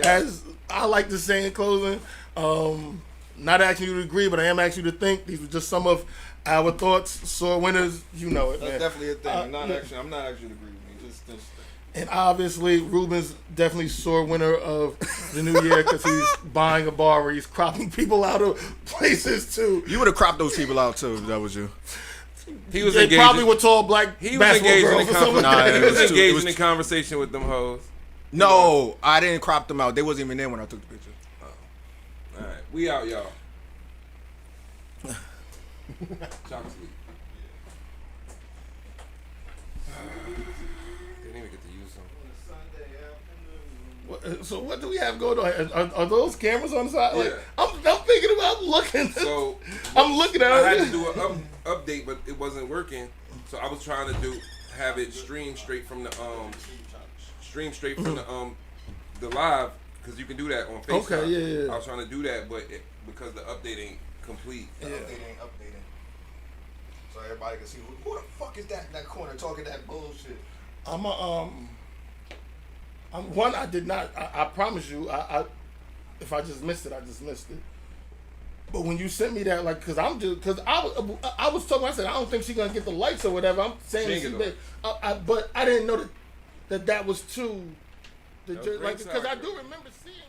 As I like to say in closing, not asking you to agree, but I am asking you to think. These were just some of our thoughts. SOAR winners, you know it, man. That's definitely a thing. I'm not asking you to agree with me. Just and obviously, Ruben's definitely SOAR winner of the new year because he's buying a bar where he's cropping people out of places too. You would have cropped those people out too if that was you. He was they engaged. Probably were tall black basketball girls or something. He was engaged in conversation with them hoes. No, I didn't crop them out. They wasn't even there when I took the picture. All right, we out, y'all. Chop sleep. Didn't even get to use some. So what do we have going on? Are those cameras on the side? Yeah. Like, I'm thinking about looking. So I'm looking at it. I had to do an update, but it wasn't working. So I was trying to have it stream straight from the the live, because you can do that on FaceTime. Okay, yeah. I was trying to do that, but because the update ain't complete. The update ain't updating. So everybody can see who the fuck is that in that corner talking that bullshit. I did not. I promise you. If I just missed it, I just missed it. But when you sent me that, like, because I was talking. I said I don't think she's gonna get the likes or whatever. I'm saying but I didn't know that was too. Because I do remember seeing.